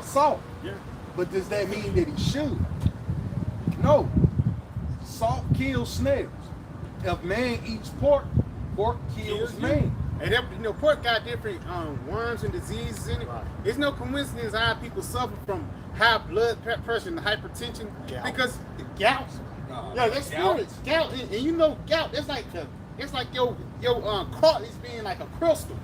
salt. Yeah. But does that mean that he should? No. Salt kills snails. if man eats pork, pork kills man. And that, you know, pork got different worms and diseases in it. Right. It's no coincidence how people suffer from high blood pressure and hypertension because gout. Yeah, that's spirits. Gout, and you know, gout. It's like your cartilage being like a crystal.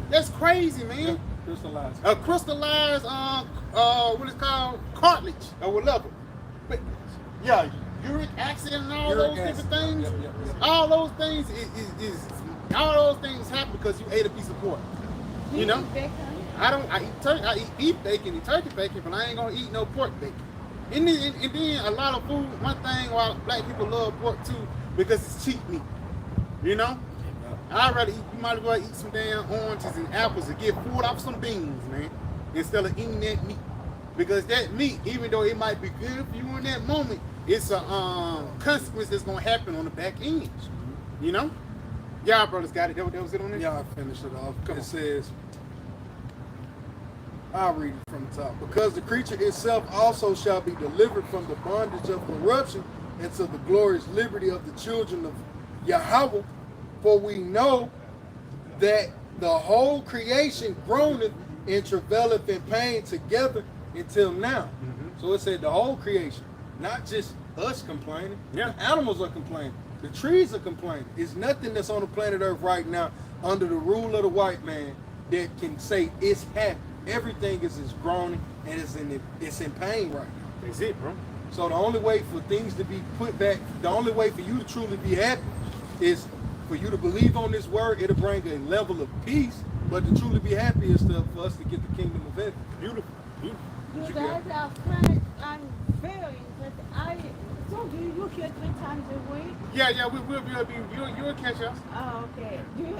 That's crazy, man. Crystallized. A crystallized what is called cartilage or whatever. But yeah, uric acid and all Uric those acid. different things. Yep. All those things is all those things happen because you ate a piece of pork. Do You know? eat bacon? I eat turkey. I eat beef bacon and turkey bacon, but I ain't gonna eat no pork bacon. And then a lot of food. One thing why black people love pork too because it's cheap meat. You know. I'd rather eat. You might as well eat some damn oranges and apples and get food off some beans, man, instead of eating that meat. Because that meat, even though it might be good for you in that moment, it's a consequence that's gonna happen on the back end. You know. Y'all brothers got it. That was it on this? Y'all finish it off. It says, I'll read it from the top. Because the creature itself also shall be delivered from the bondage of corruption into the glorious liberty of the children of Yahawah. For we know that the whole creation groaneth and travaileth in pain together until now. So it said the whole creation, not just us complaining. Yeah. The animals are complaining. The trees are complaining. There's nothing that's on the planet Earth right now under the rule of the white man that can say it's happy. Everything is groaning and it's in pain right now. That's it, bro. So the only way for things to be put back, the only way for you to truly be happy is for you to believe on this word. It'll bring a level of peace, but to truly be happy is for us to get the kingdom of heaven. Beautiful. You guys are friends. I'm very interested. So do you hear 3 times a week? Yeah, we'll be you'll catch us. Oh, okay. Do you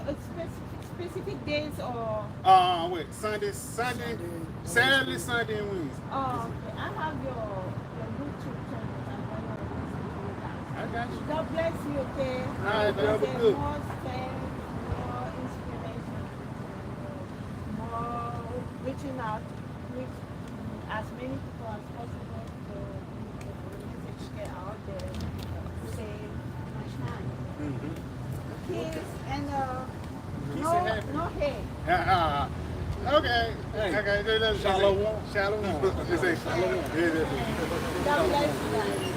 specific days or? Wait, Saturday, Sunday, and Wednesday. Oh, okay. I have your YouTube channel. I'm going to listen to you guys. I got you. God bless you, okay? All right, brother, Say good. more strength, more inspiration, more reaching out with as many people as possible to the message get out there to save mankind. Peace and Peace no, and happiness. no hate. Okay. Hey, Okay. Let's Shalom. Shalom. Just say shalom. God bless you guys.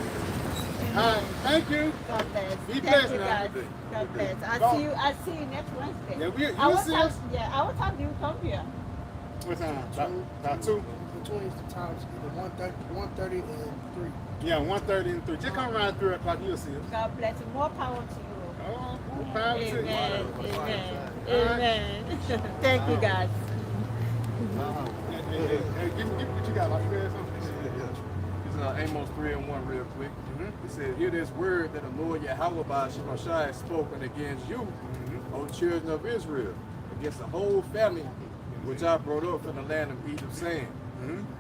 All right. Thank you. God bless. Be Thank blessed you now. guys. God bless. I see you next Wednesday. Yeah, I you'll will see time, us. yeah, I will time you come here. What time? About 2? Between the times either 1:30 and 3. Yeah, 1:30 and 3. Just come around 3 o'clock. You'll see us. God bless you. More power to you. Oh, more power to you. Amen. All right. Amen. Thank you guys. Hey, give me what you got. Like, you got something? This is Amos 3:1 real quick. It says, hear this word that the Lord Yahawah has spoken against you, O children of Israel, against the whole family which I brought up from the land of Egypt, saying,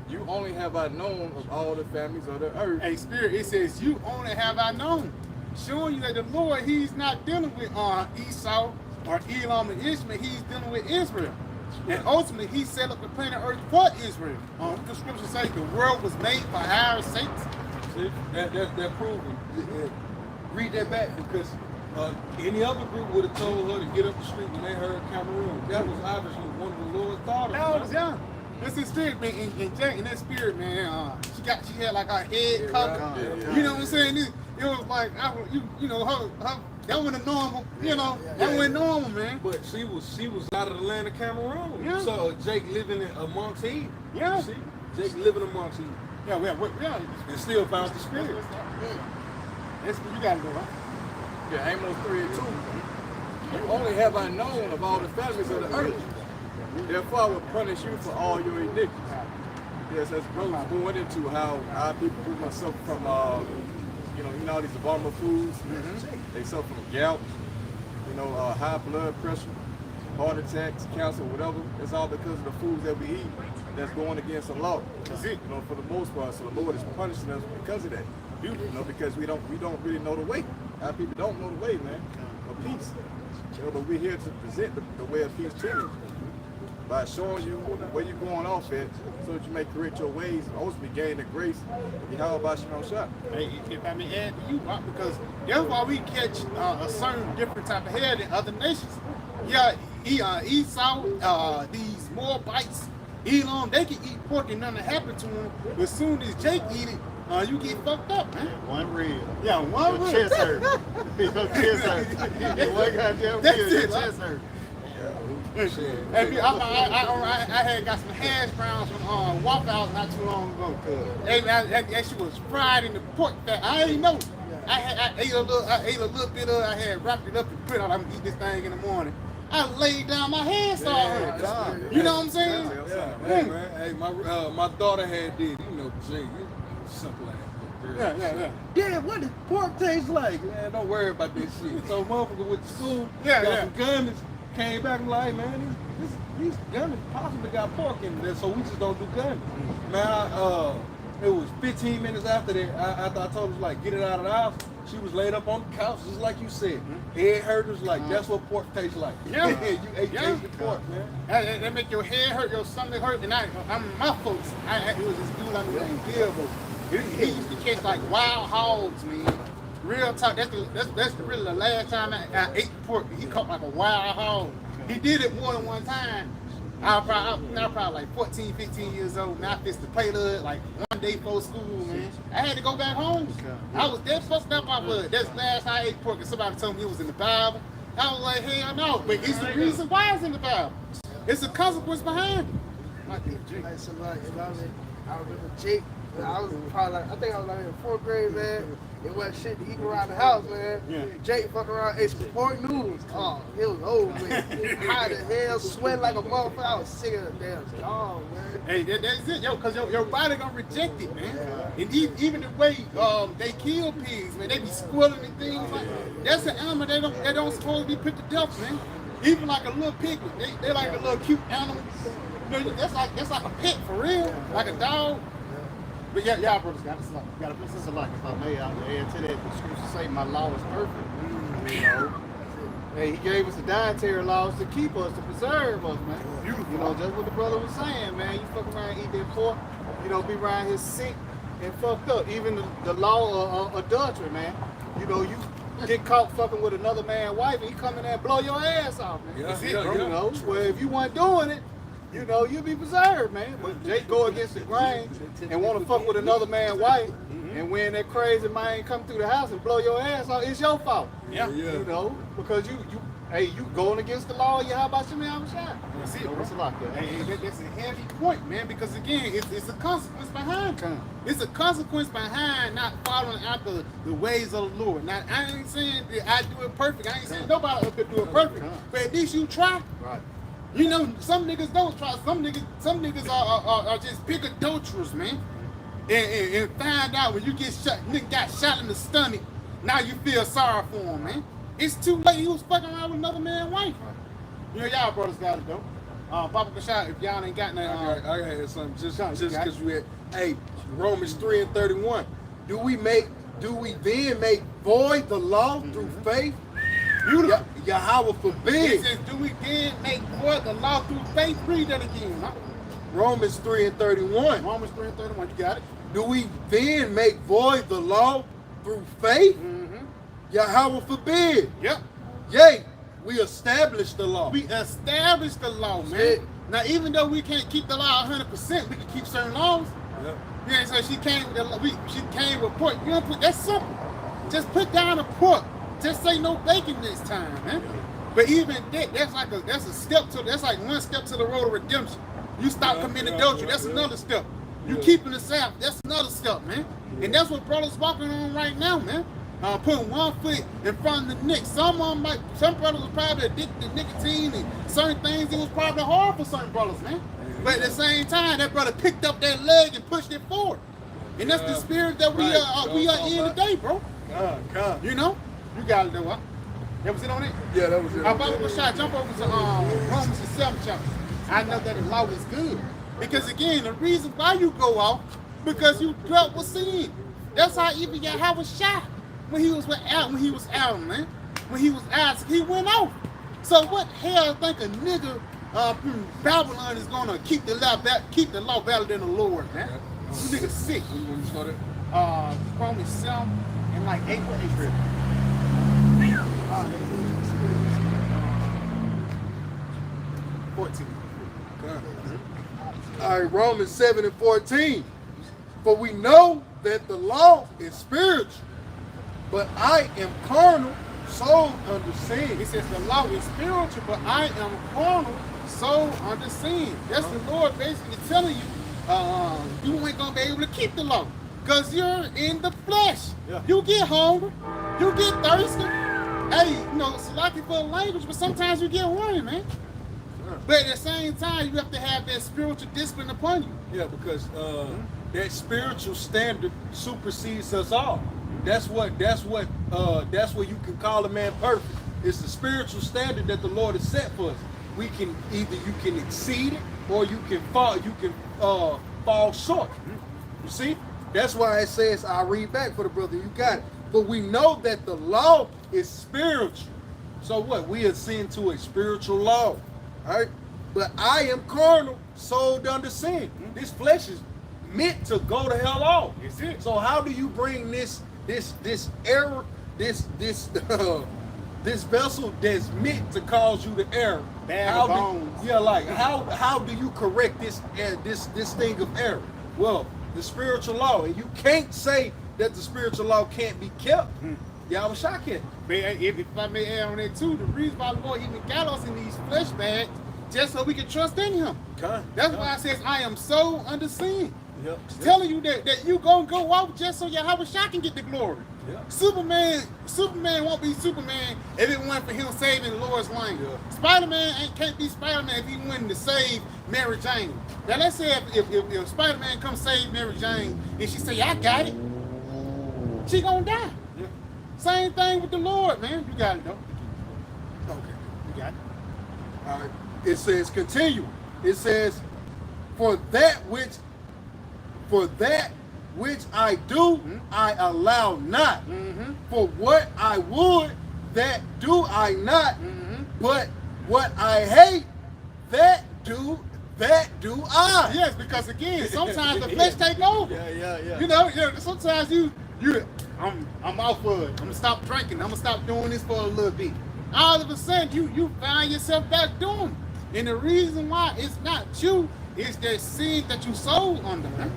you only have I known of all the families of the earth. Hey, Spirit, it says, you only have I known. Showing you that the Lord, he's not dealing with Esau or Elam and Ishmael. He's dealing with Israel. And ultimately, he set up the planet Earth for Israel. The scripture says the world was made for our sakes. See, that proven. Read that back because any other group would have told her to get up the street when they heard Cameroon. That was obviously one of the Lord's daughters. That was young. That's the spirit, man. In that spirit, man, she had like her head covered. You know what I'm saying? It was like, you know, her that wasn't normal. You know, that wasn't normal, man. But she was out of the land of Cameroon. Yeah. You saw Jake living amongst heathen. Yeah. You see? Jake living amongst heathen. Yeah. And still found the spirit. That's what you gotta do, huh? Yeah, Amos 3:2. You only have I known of all the families of the earth. Therefore I will punish you for all your iniquities. Yes, as brothers going into how our people who must suffer from you know all these abominable foods. They suffer from gout, high blood pressure, heart attacks, cancer, whatever. It's all because of the foods that we eat that's going against the law. That's it. For the most part. So the Lord is punishing us because of that. Because we don't really know the way. Our people don't know the way, man, of peace. But we're here to present the way of peace to you. by showing you where you're going off at, so that you may correct your ways and ultimately gain the grace of Yahawashi. Hey, if I may add to you, because that's why we catch a certain different type of hair than other nations. Yeah, Esau, these Moabites, Elam, they can eat pork and nothing happen to them. But as soon as Jake eat it, you get fucked up, man. One rib. Yeah, one rib. Your chest hurt. Your chest hurt. One goddamn That's rib, it, your right? chest hurt. Hey, I had got some hash browns from Waffle House not too long ago. Hey, that shit was fried in the pork fat. I ain't know. I ate a little bit of it. I had wrapped it up and put it out. I'm gonna eat this thing in the morning. I laid down, my head started hurting. You know what I'm saying? Man. Hey, my daughter had did, something like that. Yeah. Dad, what does pork taste like? Man, don't worry about this shit. So motherfucker went to school, got some gummies, came back and like, man, these gummies possibly got pork in there, so we just don't do gummies. Man, it was 15 minutes after that, after I told her, like, get it out of the house, she was laid up on the couch, just like you said. Head hurt was like, that's what pork tastes like. Yeah. You ate the pork, man. That make your head hurt, your stomach hurt, and my folks, it was this dude I knew named Gilbert. He used to catch like wild hogs, man. Real talk, that's really the last time I ate pork. He caught like a wild hog. He did it more than one time. I was probably like 14, 15 years old, and I fixed to play with like one day before school, man. I had to go back home. I was that fucked up off of it. That's the last time I ate pork, and somebody told me it was in the Bible. I was like, hell no, but it's the reason why it's in the Bible. It's a consequence behind it. Like, so like, I remember Jake. I was probably like, I think I was like in 4th grade, man. It wasn't shit to eat around the house, man. Yeah. Jake fucking around, ate some pork noodles. Oh, it was old, man. Hot as hell, sweating like a motherfucker. I was sick of the damn dog, man. Hey, that's it, yo, because your body gonna reject it, man. And even the way they kill pigs, man, they be squirting and things like that's an animal they don't supposed to be put to death, man. Even like a little piglet, they like a little cute animal. You know, that's like a pet for real, like a dog. But y'all brothers got to put this like if I may out there add to that, the scriptures say my law is perfect. You know, hey, he gave us the dietary laws to keep us, to preserve us, man. Beautiful. You know, just what the brother was saying, man. You fuck around and eat that pork, be around here sick and fucked up. Even the law of adultery, man. You know, you get caught fucking with another man's wife and he come in there and blow your ass off, man. That's it, bro. You know, well, if you weren't doing it, you'll be preserved, man. But Jake go against the grain and want to fuck with another man's wife, and when that crazy man come through the house and blow your ass off, it's your fault. Yeah. You know, because you going against the law. How about you, man? That's it, bro. It's a lot there. Hey, that's a heavy point, man. Because again, it's a consequence behind. It's a consequence behind not following after the ways of the Lord. Now, I ain't saying that I do it perfect. I ain't saying nobody up there do it perfect. But at least you try. Right. You know, some niggas don't try. Some niggas are just big adulterers, man. And find out when you get shot, nigga got shot in the stomach. Now you feel sorry for him, man. It's too late. He was fucking around with another man's wife. You know, y'all brothers got it though. Papa Qadash, if y'all ain't got nothing, I had something just because we had. Hey, Romans 3:31. Do we then make void the law through faith? Beautiful. Yahawah forbid. It says, do we then make void the law through faith? Read that again, huh? Romans 3:31. Romans 3:31, you got it? Do we then make void the law through faith? Yahawah forbid. Yep. Yea, we established the law. We established the law, man. Now, even though we can't keep the law 100%, we can keep certain laws. Yep. Yeah, so she came with pork. You know, that's simple. Just put down a pork. Just say no bacon this time, man. But even that's like that's like one step to the road of redemption. You stop committing adultery, that's another step. You keeping the Sabbath, that's another step, man. And that's what brothers walking on right now, man. Putting one foot in front of the next. Some brothers are probably addicted to nicotine and certain things. It was probably hard for certain brothers, man. But at the same time, that brother picked up that leg and pushed it forward. And that's the spirit that we are in today, bro. You know? You got it, though. That was it on it? Yeah, that was it. Papa Qadash, jump over to Romans the 7th chapter. I know that the law is good. Because again, the reason why you go off, because you dwelt with sin. That's how even Yahawashi, when he was Adam, man. When he was Isaac, he went off. So what hell think a nigga Babylon is gonna keep the law better than the Lord, man. You niggas sick. When you started? Probably 7 and like 8 or 8. 14. All right, Romans 7 and 14. For we know that the law is spiritual, but I am carnal, sold under sin. He says the law is spiritual, but I am carnal, sold under sin. That's the Lord basically telling you, you ain't gonna be able to keep the law, cause you're in the flesh. Yeah. You get hungry, you get thirsty. Hey, you know, it's lucky for the language, but sometimes you get horny, man. But at the same time, you have to have that spiritual discipline upon you. Yeah, because that spiritual standard supersedes us all. That's what you can call a man perfect. It's the spiritual standard that the Lord has set for us. We can either you can exceed it or you can fall short. You see? That's why it says, I'll read back for the brother, you got it. But we know that the law is spiritual. So what? We ascend to a spiritual law. All right? But I am carnal, sold under sin. This flesh is meant to go to hell off. That's it. So how do you bring this error, this vessel that's meant to cause you to err? How do you correct this thing of error? Well, the spiritual law, and you can't say that the spiritual law can't be kept. Yahawashi can't. If I may add on that too, the reason why the Lord even got us in these flesh bags, just so we can trust in Him. That's why it says, I am so under sin. Yep. Telling you that you gonna go out just so Yahawashi can get the glory. Yep. Superman won't be Superman if it weren't for him saving Lois Lane. Yeah. Spider-Man can't be Spider-Man if he went to save Mary Jane. Now let's say if Spider-Man comes save Mary Jane and she say, I got it, she gonna die. Yeah. Same thing with the Lord, man. You got it though. Okay. You got it. All right. It says continue. It says, for that which I do, I allow not. For what I would, that do I not. But what I hate, that do I. Yes, because again, sometimes the flesh take over. Yeah. You know, sometimes I'm off of it. I'm gonna stop drinking. I'm gonna stop doing this for a little bit. All of a sudden, you find yourself back doing it. And the reason why it's not you, it's that sin that you sold under. Man.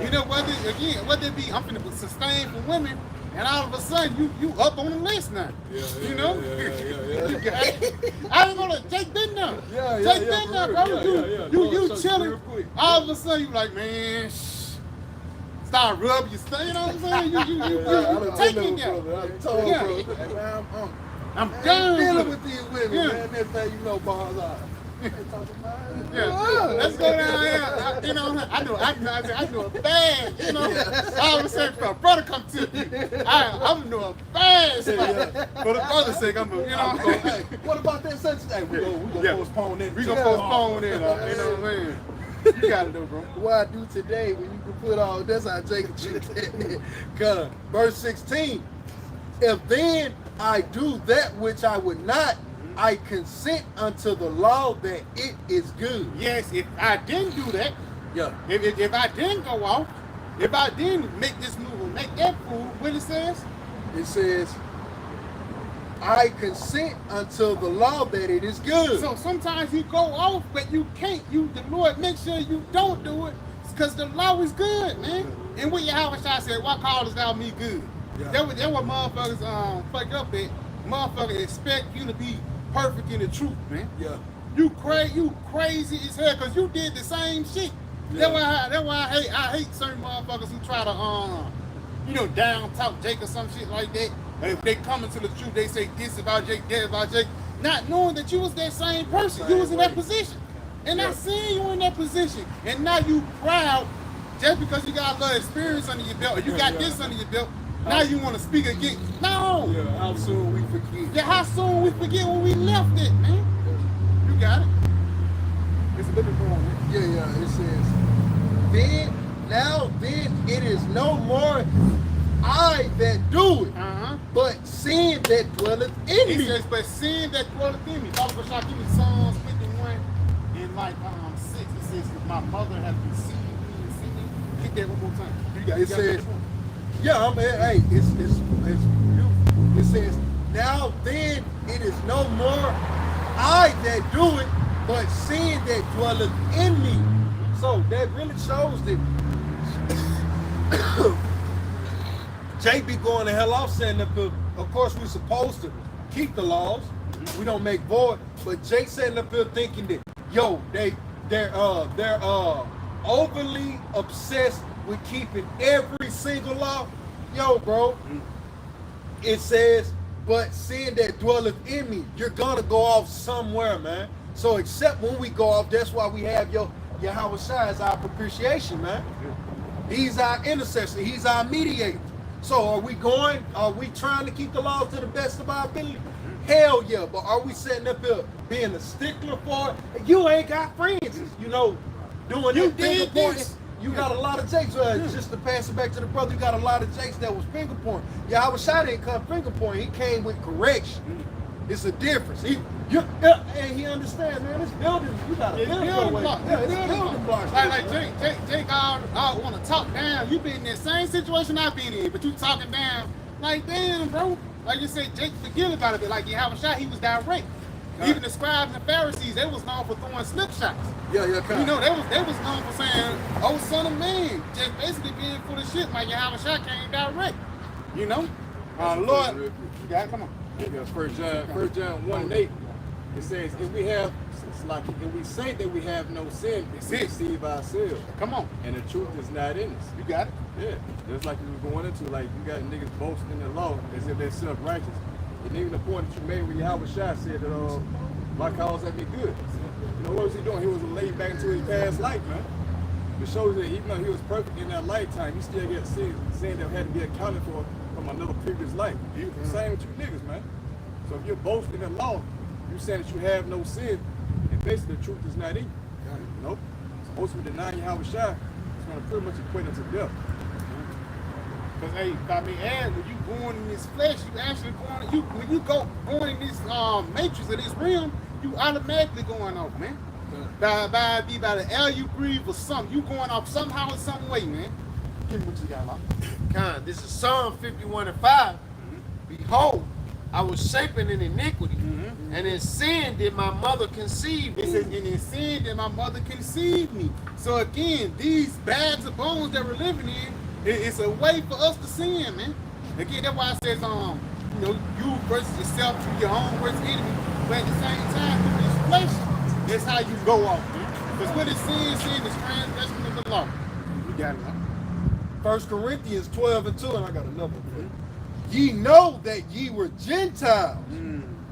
You know, whether it be I'm finna sustain for women, and all of a sudden you up on the list now. You know? You got it. I ain't gonna Jake been there. Jake been there, bro. You chilling. All of a sudden you like, man, start rubbing your skin, you know what I'm saying? You taking that. I'm done dealing with these women, man. Next thing you know, bars are. Let's go down here. You know, I do a fast. You know, all of a sudden, a brother come to me. I'm doing a fast. For the brother's sake, I'm you know. Hey, what about that such thing? We gonna postpone it. We gonna postpone it. You know what I mean? You got it though, bro. What I do today when you can put all that's how Jacob treat that. Cause verse 16. If then I do that which I would not, I consent unto the law that it is good. Yes, if I didn't do that, Yeah. if I didn't go off, if I didn't make this move or make that move, what it says? It says, I consent unto the law that it is good. So sometimes you go off, but you can't. The Lord make sure you don't do it, because the law is good, man. And what Yahawashi said, why callest thou me good? Yeah. That what motherfuckers fuck up at. Motherfuckers expect you to be perfect in the truth, man. Yeah. You crazy as hell, because you did the same shit. Yeah. That's why I hate certain motherfuckers who try to down talk Jake or some shit like that. And if they come into the truth, they say this about Jake, that about Jake, not knowing that you was that same person. You was in that position. And I seen you in that position. And now you proud just because you got a little experience under your belt, or you got this under your belt. Now you want to speak again. No. Yeah, how soon we forget. Yeah, how soon we forget when we left it, man. You got it. It's a little bit more on it. Yeah, it says, then it is no more I that do it, but sin that dwelleth in He me. says, but sin that dwelleth in me. Father Bashak, give me Psalms 51 like 6, it says my mother has conceived me and seen me. Hit that one more time. It says, yeah, I mean, hey, it's beautiful. It says, now then it is no more I that do it, but sin that dwelleth in me. So that really shows that Jay be going to hell off saying that, of course, we're supposed to keep the laws. We don't make void. But Jay sitting up here thinking that, yo, they're overly obsessed with keeping every single law. Yo, bro, it says, but sin that dwelleth in me, you're gonna go off somewhere, man. So except when we go off, that's why we have Yahawashi as our propitiation, man. He's our intercessor. He's our mediator. So are we trying to keep the laws to the best of our ability? Hell yeah, but are we sitting up here being a stickler for it? You ain't got friends, doing You that did finger pointing. this. You got a lot of jakes. Just to pass it back to the brother, you got a lot of jakes that was finger pointing. Yahawashi didn't come finger pointing. He came with correction. It's a difference. And he understands, man. It's building. You got to build your way. Yeah, it's building blocks. Like Jake, I want to talk down. You been in that same situation I've been in, but you talking down. Like, damn, bro. Like you said, Jake forget about it. But like Yahawashi, he was direct. Even the scribes and Pharisees, they was known for throwing slip shots. Yeah. They was known for saying, "Oh, son of man," just basically being full of shit. Like Yahawashi came direct. Lord, come on. Because 1 John 1:8, it says, if we say that we have no sin, we deceive ourselves. Come on. And the truth is not in us. You got it. Yeah. Just like you were going into, like you got niggas boasting in the law as if they're self-righteous. And even the point that you made when Yahawashi said that my cause had been good. What was he doing? He was laid back into his past life, man. It shows that even though he was perfect in that lifetime, he still got sin that had to be accounted for from another previous life. Same with you niggas, man. So if you're boasting in the law, you saying that you have no sin, and basically the truth is not in you. Nope. Supposed to be denying Yahawashi, it's going to pretty much equate it to death. Because, hey, I mean, and when you born in this flesh, you actually when you born in this matrix of this realm, you automatically going off, man. By the air you breathe or something, you going off somehow in some way, man. Give me what you got, Locke. This is Psalm 51:5. Behold, I was shapen in iniquity, and in sin did my mother conceive me. It says, and in sin did my mother conceive me. So again, these bags of bones that we're living in, it's a way for us to sin, man. Again, that's why it says, you versus yourself, your own worst enemy. But at the same time, through this flesh, that's how you go off, man. Because what is sin? Sin is transgression of the law. You got it, man. 1 Corinthians 12:2, and I got another one. Ye know that ye were Gentiles,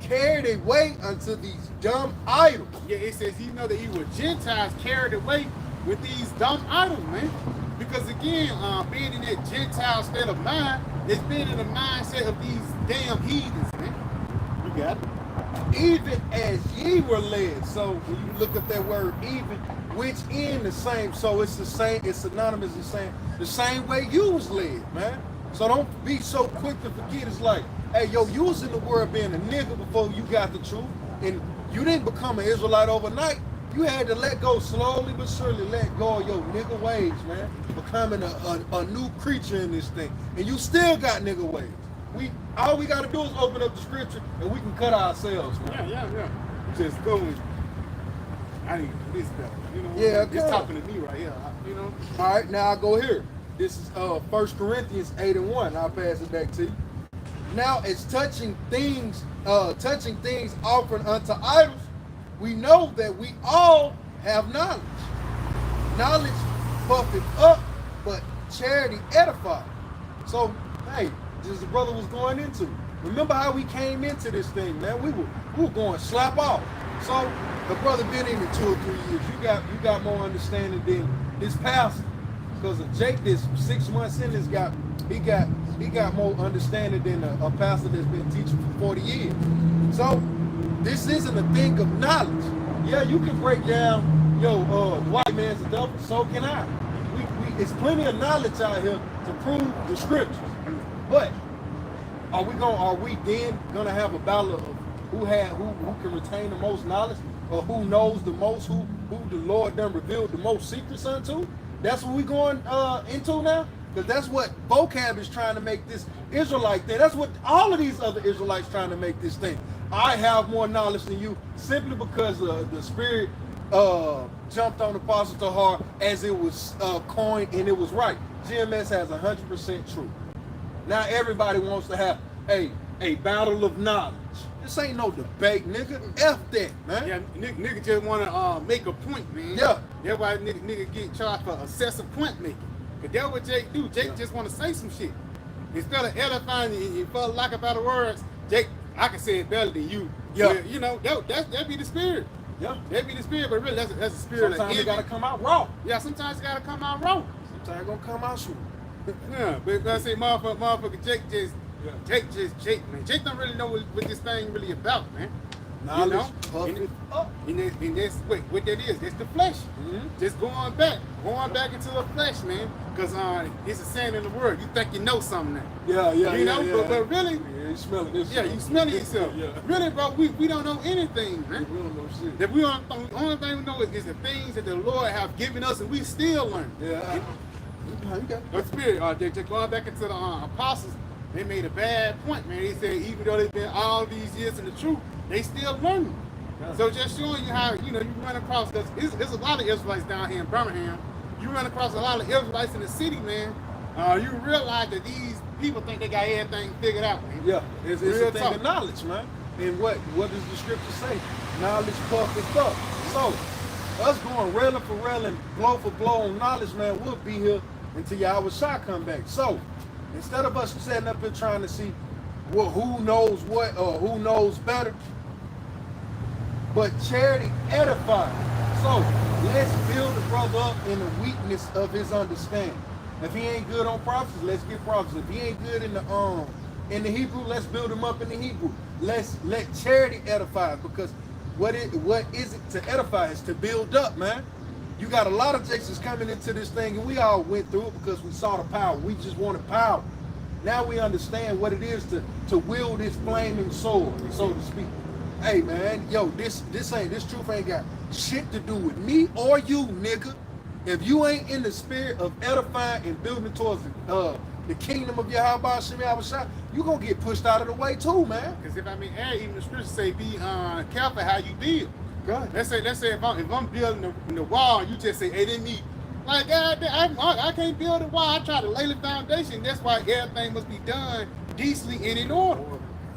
carried away unto these dumb idols. Yeah, it says you know that you were Gentiles carried away with these dumb idols, man. Because again, being in that Gentile state of mind, it's being in the mindset of these damn heathens, man. You got it. Even as ye were led. So when you look up that word even, which in the same, so it's the same, it's synonymous with saying the same way you was led, man. So don't be so quick to forget. It's like, hey, yo, you was in the world being a nigga before you got the truth, and you didn't become an Israelite overnight. You had to let go slowly but surely, let go of your nigga ways, man. Becoming a new creature in this thing. And you still got nigga ways. All we gotta do is open up the scripture and we can cut ourselves, man. Yeah. Just going, I need to do this better, Yeah, It's talking to me right here, All right, now I go here. This is 1 Corinthians 8:1. I'll pass it back to you. Now, as touching things offered unto idols, we know that we all have knowledge. Knowledge puffeth up, but charity edifies. So, hey, this is the brother was going into. Remember how we came into this thing, man? We were going slap off. So the brother been in it 2 or 3 years. You got more understanding than this pastor. Because of Jake, this 6 months in, he got more understanding than a pastor that's been teaching for 40 years. So this isn't a thing of knowledge. Yeah, you can break down, the white man's the devil, so can I. It's plenty of knowledge out here to prove the scriptures. But are we then gonna have a battle of who can retain the most knowledge? or who knows the most, who the Lord done revealed the most secrets unto. That's what we going into now, because that's what vocab is trying to make this Israelite thing. That's what all of these other Israelites trying to make this thing. I have more knowledge than you simply because the Spirit jumped on Apostle Tahar as it was coined and it was right. GMS has 100% truth. Now everybody wants to have a battle of knowledge. This ain't no debate, nigga. F that, man. Yeah, nigga just wanna make a point, man. Yeah. That's why nigga get charged for excessive point making. Cause that's what Jake do. Jake just wanna say some shit. Instead of edifying you for lack of better words, Jake, I can say it better than you. Yeah. You know, that be the spirit. Yeah. That be the spirit, but really that's a spirit. Sometimes it gotta come out raw. Yeah, sometimes it gotta come out raw. Sometimes it gonna come out smooth. Yeah, but I say motherfucker Jake, man. Jake don't really know what this thing really about, man. Knowledge, you know? puff it up. And that's what that is. That's the flesh. Mm-hmm. Just going back into the flesh, man. Because it's a saying in the word. You think you know something now. Yeah. You know, but really, yeah, you smelling this. yeah, you smelling yourself. Yeah. Really, bro, we don't know anything, man. We don't know shit. The only thing we know is the things that the Lord have given us, and we still learn. Yeah. You got it. The spirit, they're going back into the apostles. They made a bad point, man. They said even though they've been all these years in the truth, they still learning. Yeah. So just showing you how, you run across, because there's a lot of Israelites down here in Birmingham. You run across a lot of Israelites in the city, man. You realize that these people think they got everything figured out, man. Yeah, it's Real a thing talk. of knowledge, man. And what does the scripture say? Knowledge puffeth up. So, us going railing for railing, blow for blow on knowledge, man, we'll be here until Yahawashi come back. So, instead of us sitting up here trying to see who knows what or who knows better, but charity edifies. So, let's build the brother up in the weakness of his understanding. If he ain't good on prophecy, let's get prophecy. If he ain't good in the Hebrew, let's build him up in the Hebrew. Let's let charity edify, because what is it to edify? Is to build up, man. You got a lot of Jacksons coming into this thing, and we all went through it because we saw the power. We just wanted power. Now we understand what it is to wield this flaming sword, so to speak. Hey man, yo, this truth ain't got shit to do with me or you, nigga. If you ain't in the spirit of edifying and building towards the kingdom of Yahawashi, you gonna get pushed out of the way too, man. Because even the scriptures say, be careful how you build. Right. Let's say if I'm building the wall, you just say, hey, then me. Like, God, I can't build a wall. I try to lay the foundation. That's why everything must be done decently and in order.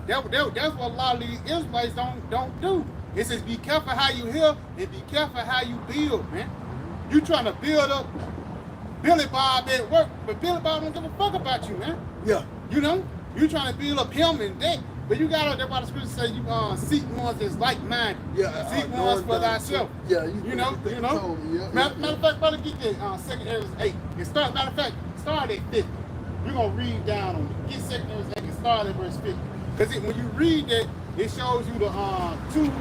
That's what a lot of these Israelites don't do. It says be careful how you hear and be careful how you build, man. You trying to build up Billy Bob at work, but Billy Bob don't give a fuck about you, man. Yeah. You know? You trying to build up him and that. But you got that's why the scripture say you seek ones that's like-minded. Yeah, seek ones for thyself. Yeah, you know. Matter of fact, brother, get that 2 Ezra 8. Matter of fact, start at 50. We're gonna read down on it. Get 2 Ezra 8 and start at verse 50. Because when you read that, it shows you the two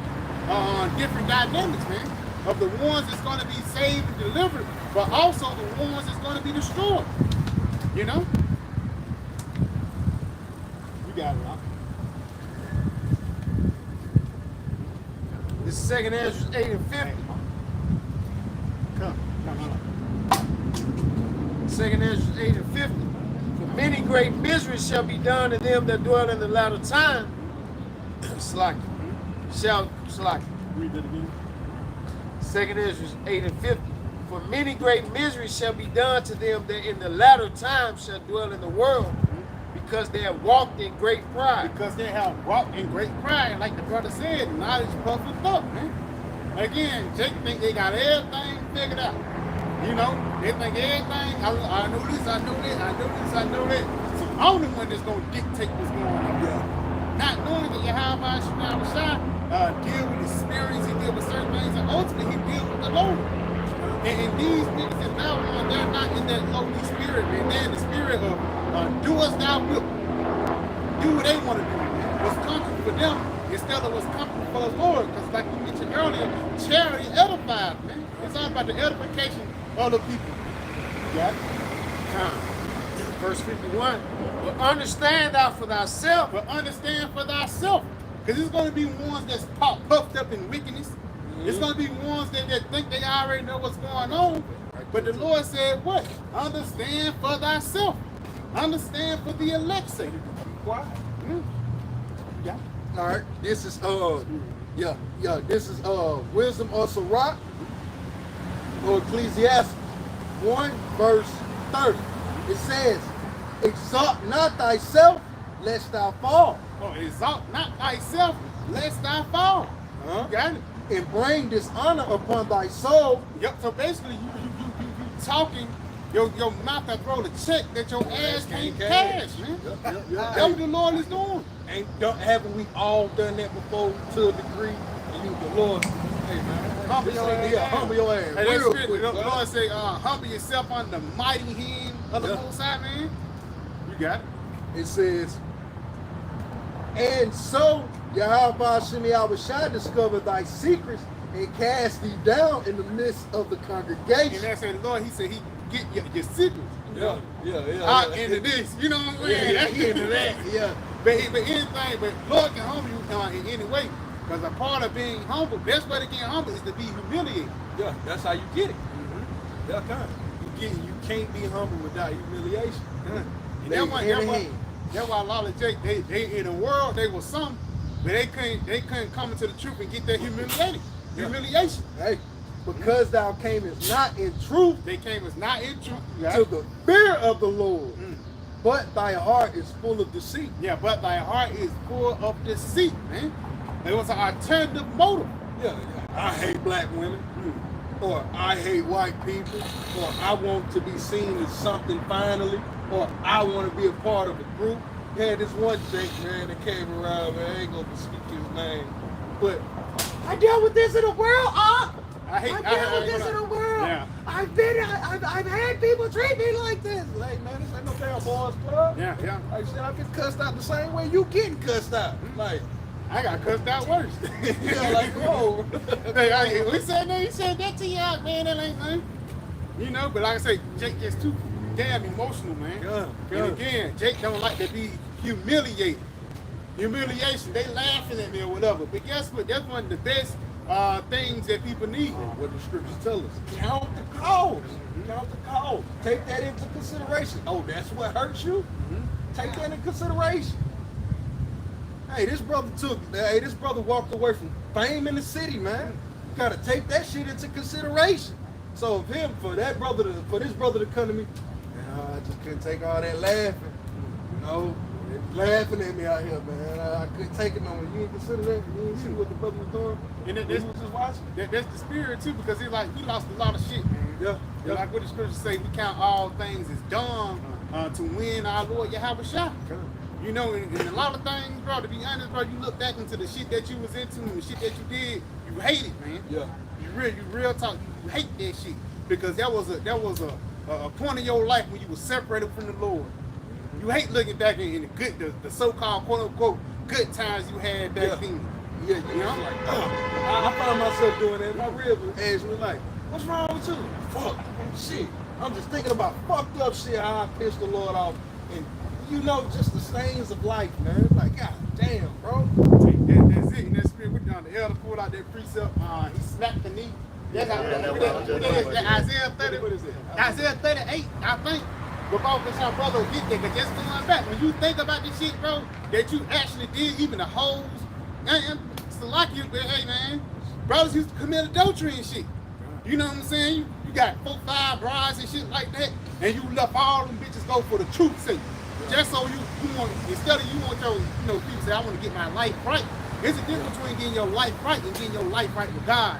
different dynamics, man, of the ones that's gonna be saved and delivered, but also the ones that's gonna be destroyed. You know? You got it, huh? This is 2 Ezra 8 and 50. Come. 2 Ezra 8 and 50. For many great miseries shall be done to them that dwell in the latter time. Slack. Shall slack. Read that again. 2 Ezra 8 and 50. For many great miseries shall be done to them that in the latter time shall dwell in the world, because they have walked in great pride. Because they have walked in great pride, like the brother said, knowledge puffeth up, man. Again, Jake think they got everything figured out. You know, they think everything, I know this, I know that, I know this, I know that. So I'm the one that's going to dictate what's going on. Yeah. Not knowing that Yahawashi deal with experience, he deal with certain things, and ultimately he deal with the Lord. And these niggas in Babylon, they're not in that lowly spirit, man. They're in the spirit of do as thou wilt. Do what they want to do. What's comfortable for them instead of what's comfortable for the Lord. Because like you mentioned earlier, charity edifies, man. It's all about the edification of the people. You got it? Verse 51. But understand thou for thyself. But understand for thyself. Because there's going to be ones that's puffed up in wickedness. It's gonna be ones that think they already know what's going on. But the Lord said, what? Understand for thyself. Understand for the elect's sake. Why? Yeah. All right. This is This is Wisdom of Sirach or Ecclesiastes 1 verse 30. It says, "Exalt not thyself, lest thou fall, Oh, exalt not thyself, lest thou fall." Huh? You got it. and bring dishonor upon thy soul." Yep. So basically, you talking. Your mouth that throw the check that your ass can't cash, man. That's what the Lord is doing. Haven't we all done that before to a degree? And you, the Lord, hey man, Humble your ass. humble your ass. Hey, that's real good. quick, The man. Lord say, humble yourself under the mighty hand of the Most High, man. You got it. It says, "And so Yahawashi Yahawashi discovered thy secrets and cast thee down in the midst of the And congregation." that's the Lord. He said He get your secrets. Yeah. Out into this, you know what I'm saying? That's into that. Yeah. But anything, but Lord can humble you in any way. Because a part of being humble, best way to get humble is to be humiliated. Yeah, that's how you get it. That kind. You can't be humble without humiliation. And that's why a lot of Jake, they in the world they was some, but they couldn't come into the truth and get that humiliation. Hey, because thou camest not in truth They came as not in truth. to the fear of the Lord, but thy heart is full of deceit. Yeah, but thy heart is full of deceit, man. It was an alternative motive. Yeah. I hate black women, or I hate white people, or I want to be seen as something finally, or I want to be a part of a group. Yeah, this one Jake, man, that came around, man, I ain't gonna speak his name, but I dealt with this in the world, I dealt with this in the world. Yeah. I've had people treat me like this. Hey man, this ain't no damn boys club. Yeah. Like shit, I've been cussed out the same way you getting cussed out. Like, I got cussed out worse. yeah, like, whoa. We said that, he said that to you out, man, that ain't nothing. You know, but like I say, Jake gets too damn emotional, man. Yeah. And again, Jake don't like to be humiliated. Humiliation, they laughing at me or whatever. But guess what? That's one of the best things that people need. What the scriptures tell us. Count the cost. Count the cost. Take that into consideration. Oh, that's what hurts you? Take that into consideration. Hey, this brother walked away from fame in the city, man. You gotta take that shit into consideration. So for this brother to come to me, I just couldn't take all that laughing. You know, they laughing at me out here, man. I couldn't take it no more. You didn't consider that? You didn't see what the brother was doing? And He was just watching? that's the spirit too, because he lost a lot of shit, man. Yeah. Like what the scriptures say, we count all things as dung to win our Lord Yahawashi. You know, and a lot of things, bro, to be honest, bro, you look back into the shit that you was into and the shit that you did, you hate it, man. Yeah. You real talk, you hate that shit. Because that was a point in your life when you were separated from the Lord. You hate looking back in the so-called quote unquote good times you had back then. Yeah, You know? like, I found myself doing that. My rib asked me like, "What's wrong with you?" Fuck, shit. I'm just thinking about fucked up shit, how I pissed the Lord off. And you know, just the stains of life, man. Like, god damn, bro. That's it. In that spirit, we done. The elder pulled out that precept. He slapped the knee. That's Isaiah 30. What is it? Isaiah 38, I think. Before our brother will get there, because just going back, when you think about this shit, bro, that you actually did, even the hoes, and it's like you, but hey, man, brothers used to commit adultery and shit. You know what I'm saying? You got 4, 5 brides and shit like that, and you left all them bitches go for the truth's sake. Just so you want, instead of you want your, people say, I want to get my life right. There's a difference between getting your life right and getting your life right with God.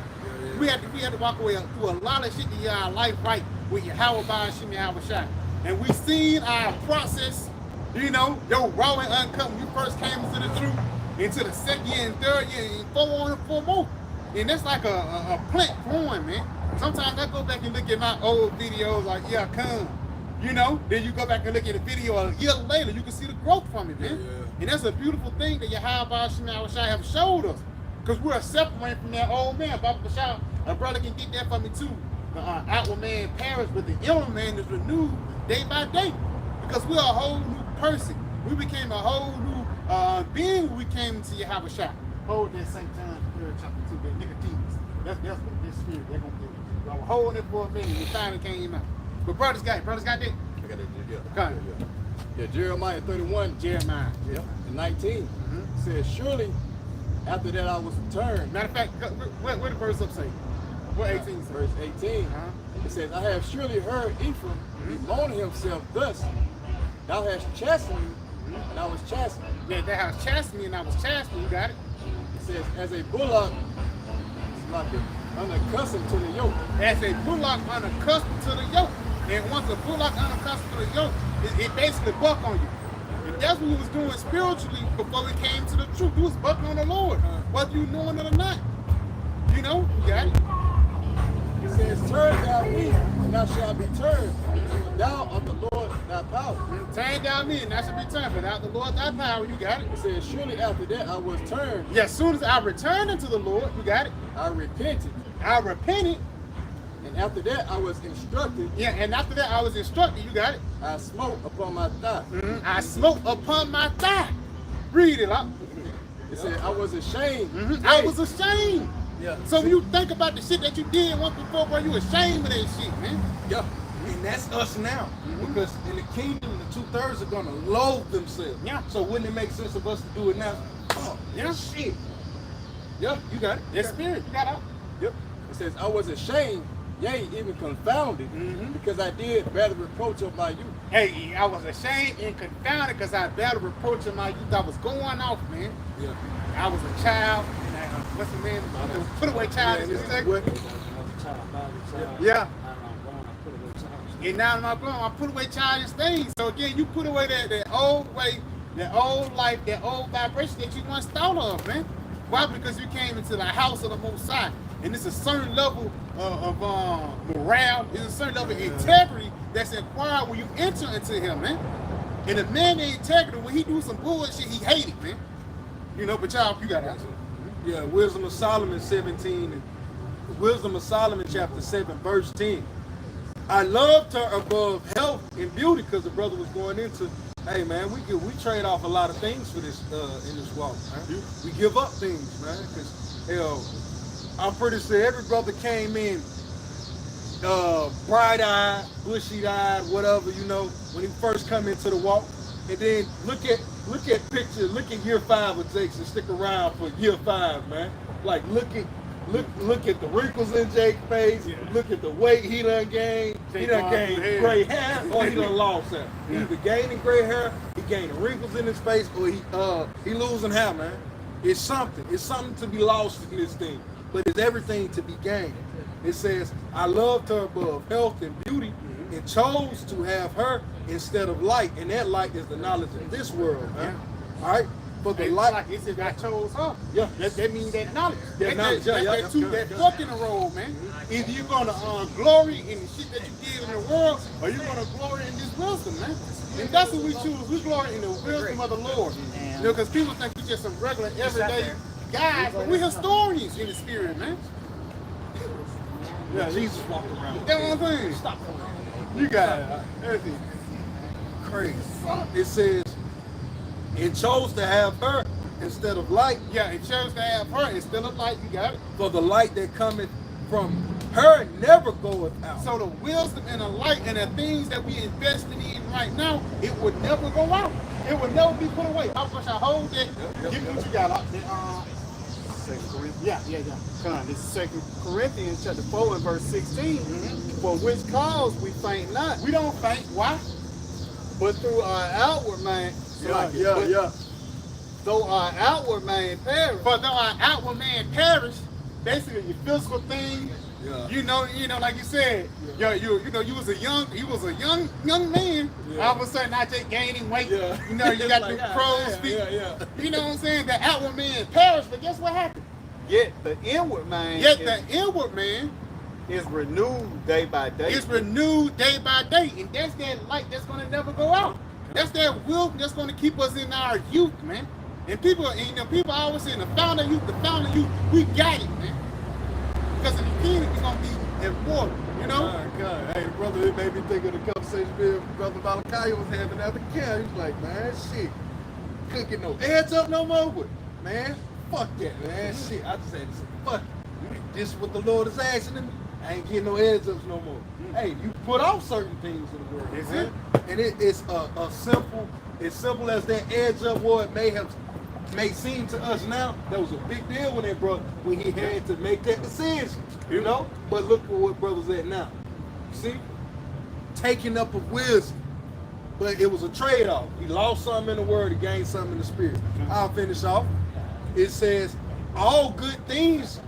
We had to walk away through a lot of shit to get our life right with Yahawah and Yahawashi. And we seen our process, your raw and uncut when you first came into the truth, into the second year and third year and 4 more. And that's like a plant growing, man. Sometimes I go back and look at my old videos like, yeah, come. Then you go back and look at the video a year later, you can see the growth from it, man. Yeah. And that's a beautiful thing that Yahawah and Yahawashi have showed us. Because we're separated from that old man. Baba Bashar, a brother can get that for me too. The outward man perished, but the inner man is renewed day by day. Because we're a whole new person. We became a whole new being when we came into Yahawashi. Hold that St. John 3rd chapter 2, that Nicodemus. That's what this spirit. They're gonna do. I was holding it for a minute. It finally came out. But brothers got that. I got that. Yeah. Okay. Yeah, Jeremiah 31. Jeremiah. Yeah. And 19 says, surely after that I was returned. Matter of fact, what the verse up say? What 18 say? Verse 18. It says, I have surely heard Ephraim bemoaning himself thus. Thou hast chastened me, and I was chastened. Yeah, thou hast chastened me, and I was chastened. You got it? It says, as a bullock is like unaccustomed to the yoke. As a bullock unaccustomed to the yoke. And once a bullock unaccustomed to the yoke, it basically buck on you. And that's what we was doing spiritually before we came to the truth. We was bucking on the Lord, whether you knowing it or not. You know, you got it. It says, turn thou me, and thou shalt be turned. Thou of the Lord thy power. Turn thou me, and thou shalt be turned. But out the Lord thy power, you got it. It says, surely after that I was turned. Yeah, as soon as I returned unto the Lord, you got it. I repented. I repented. And after that I was instructed. Yeah, and after that I was instructed, you got it. I smote upon my thigh. I smote upon my thigh. Read it up. It said, I was ashamed. I was ashamed. Yeah. So when you think about the shit that you did once before, bro, you ashamed of that shit, man. Yeah. And that's us now. Because in the kingdom, the 2/3 are going to loathe themselves. Yeah. So wouldn't it make sense of us to do it now? Oh, Yeah. shit. Yeah, you got it. That spirit, you got out. Yep. It says, I was ashamed, yea, even confounded, because I did bear the reproach of my youth. Hey, I was ashamed and confounded because I bear the reproach of my youth. I was going off, man. Yeah. I was a child. And what's the man? Put away child in this second. Yeah. And now in my blood, I put away childish things. So again, you put away that old way, that old life, that old vibration that you once thought of, man. Why? Because you came into the house of the Most High. And it's a certain level of morale, it's a certain level of integrity that's required when you enter into him, man. And a man of integrity, when he do some bullshit, he hate it, man. You know, but y'all, you got to answer. Yeah, Wisdom of Solomon 17, and Wisdom of Solomon chapter 7, verse 10. I loved her above health and beauty, because the brother was going into, hey man, we trade off a lot of things for this in this walk, man. We give up things, man, because hell, I'm pretty sure every brother came in bright-eyed, bushy-eyed, whatever, you know, when he first come into the walk. And then look at year 5 of Jake's and stick around for year 5, man. Like look at the wrinkles in Jake's face. Yeah. Look at the weight he done gained. He done gained gray hair, or he done lost hair. Yeah. He either gaining gray hair, he gaining wrinkles in his face, or he losing hair, man. It's something. It's something to be lost in this thing, but it's everything to be gained. It says, I loved her above health and beauty, and chose to have her instead of light, and that light is the knowledge of this world, man. All right. For the light, like it said, I chose her. Yeah, that means that knowledge. That knowledge, that fork in the road, man. Either you're gonna glory in the shit that you did in the world, or you're gonna glory in this wisdom, man. And that's what we choose. We glory in the wisdom of the Lord. You know, because people think we're just some regular, everyday guys, but we're historians in the spirit, man. Yeah, Jesus walking around. That's what I'm saying. Stop. You got it. Everything. Crazy. It says, it chose to have her instead of light. Yeah, it chose to have her instead of light. You got it. For the light that cometh from her never goeth out. So the wisdom and the light and the things that we invested in right now, it would never go out. It would never be put away. I wish I hold that. Give me what you got. Yeah. Come on. This is 2 Corinthians chapter 4 and verse 16. For which cause we faint not. We don't faint. Why? But through our outward man. Though our outward man perish. But though our outward man perish, basically your physical thing. Yeah. You know, like you said, you was a young man. Yeah. All of a sudden, not just gaining weight. Yeah. You know, you got like, the crow's feet. Yeah. You know what I'm saying? The outward man perished, but guess what happened? Yet the inward man. Is renewed day by day. It's renewed day by day, and that's that light that's gonna never go out. That's that will that's gonna keep us in our youth, man. And people always saying the founder youth, we got it, man. Because in the kingdom, it's gonna be important, you know? Oh, God. Hey, brother, it made me think of the conversation me Brother Malachi was having at the camp. He's like, man, shit, couldn't get no heads up no more. But, man, fuck that, man. Shit, I just had to say, fuck it. this is what the Lord is asking of me. I ain't getting no heads ups no more. Hey, you put off certain things in the word. That's man. And it's a simple, as simple as that edge up what may seem to us now. That was a big deal when that brother, when he had to make that decision, you know? But look at what brother's at now. See? Taking up of wisdom. But it was a trade-off. He lost something in the word, he gained something in the spirit. I'll finish off. It says, all good things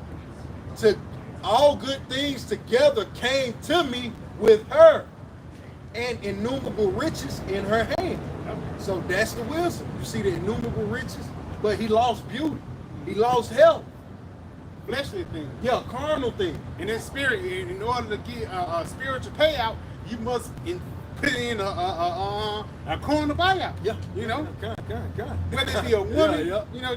together came to me with her, and innumerable riches in her hand. So that's the wisdom. You see the innumerable riches, but he lost beauty. He lost health. Fleshly things. Yeah, carnal things. In that spirit, in order to get a spiritual payout, you must put in a corner buyout. Yeah, you know. God. Whether it be a woman, Yeah. you know,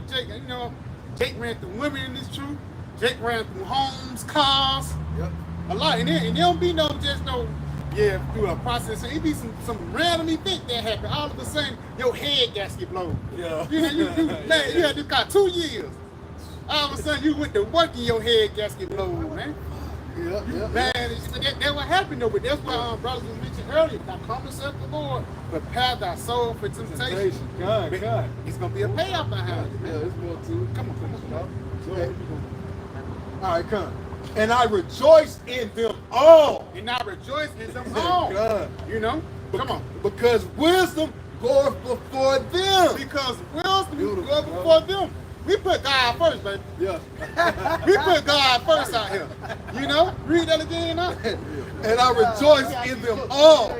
Jake ran through women in this truth. Jake ran through homes, cars, Yep. a lot, and there don't be through a process. It be some random event that happen. All of a sudden, your head gasket blown. Yeah. You had this car 2 years. All of a sudden, you went to work and your head gasket blown, man. Yeah. Man, that what happened though, but that's why brothers was mentioned earlier. Now come to serve the Lord, prepare thy soul for temptation. God. It's gonna be a payoff behind it, Yeah, man. there's more to it. Come on. Okay. All right, come. And I rejoice in them all. And I rejoice in them all. God. You know? Come on. Because wisdom goeth before them. Because wisdom Beautiful, go before them. We put God first, baby. Yeah. We put God first out here. You know? Read that again, huh? And I rejoice in them all.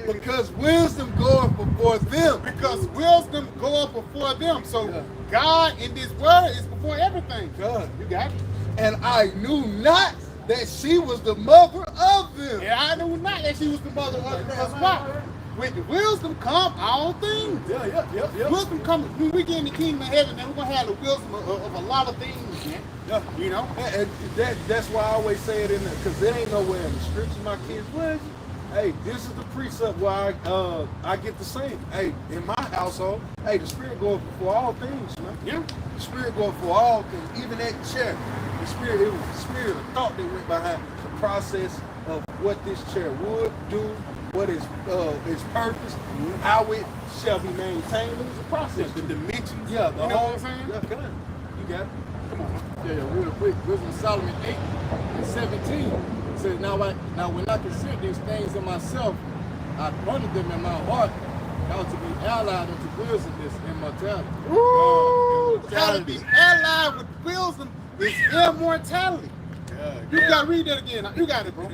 Because wisdom goeth before them. Because wisdom go up before them. So Yeah. God in this word is before everything. God. You got it. And I knew not that she was the mother of them. And I knew not that she was the mother of them. Because why? With the wisdom come all things. Yeah. Wisdom comes when we get in the kingdom of heaven, and we're gonna have the wisdom of a lot of things, man. Yeah. You know? And that's why I always say it in there, because there ain't nowhere in the scripture my kids, what is it? Hey, this is the precept where I get the same. Hey, in my household, hey, the spirit goes before all things, man. Yeah. The spirit goes before all things, even that chair. The spirit, it was the spirit of thought that went behind the process of what this chair would do, what is its purpose, how it shall be maintained. It was a process. The dimensions. Yeah, You know what I'm saying? Yeah, come on. You got it. Come on. Yeah, real quick. Wisdom of Solomon 8:17 says, now when I consider these things in myself, I pondered them in my heart, how to be allied unto wisdom is immortality. Woo! How to be allied with wisdom is immortality. You gotta read that again. You got it, bro.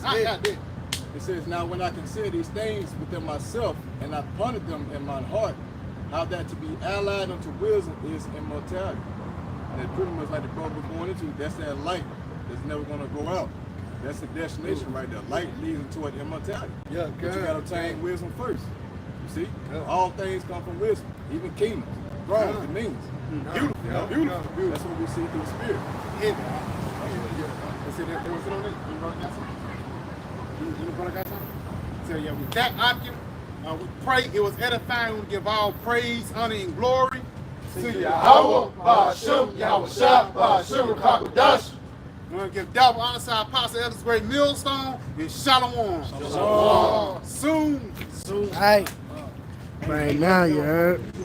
I got that. It says, now when I consider these things within myself, and I pondered them in my heart, how that to be allied unto wisdom is immortality. And it's pretty much like the brother we're going into, that's that light that's never gonna go out. That's the destination right there. Light leads toward immortality. Yeah, But you gotta obtain wisdom first. You see? All things come from wisdom, even kingdoms, thrones, dominions. Beautiful. Beautiful. That's what we see through the spirit. Let's see that. There was it on it. You brother got something? You brother got something? So yeah, with that object, we pray it was edifying. We give all praise, honor, and glory to Yahawah, Sham, Yahawashi, Qadash. we're going to give double honor to our apostle, Elder's great millstone, and Shalom. Soon. Hey. Right now, you heard?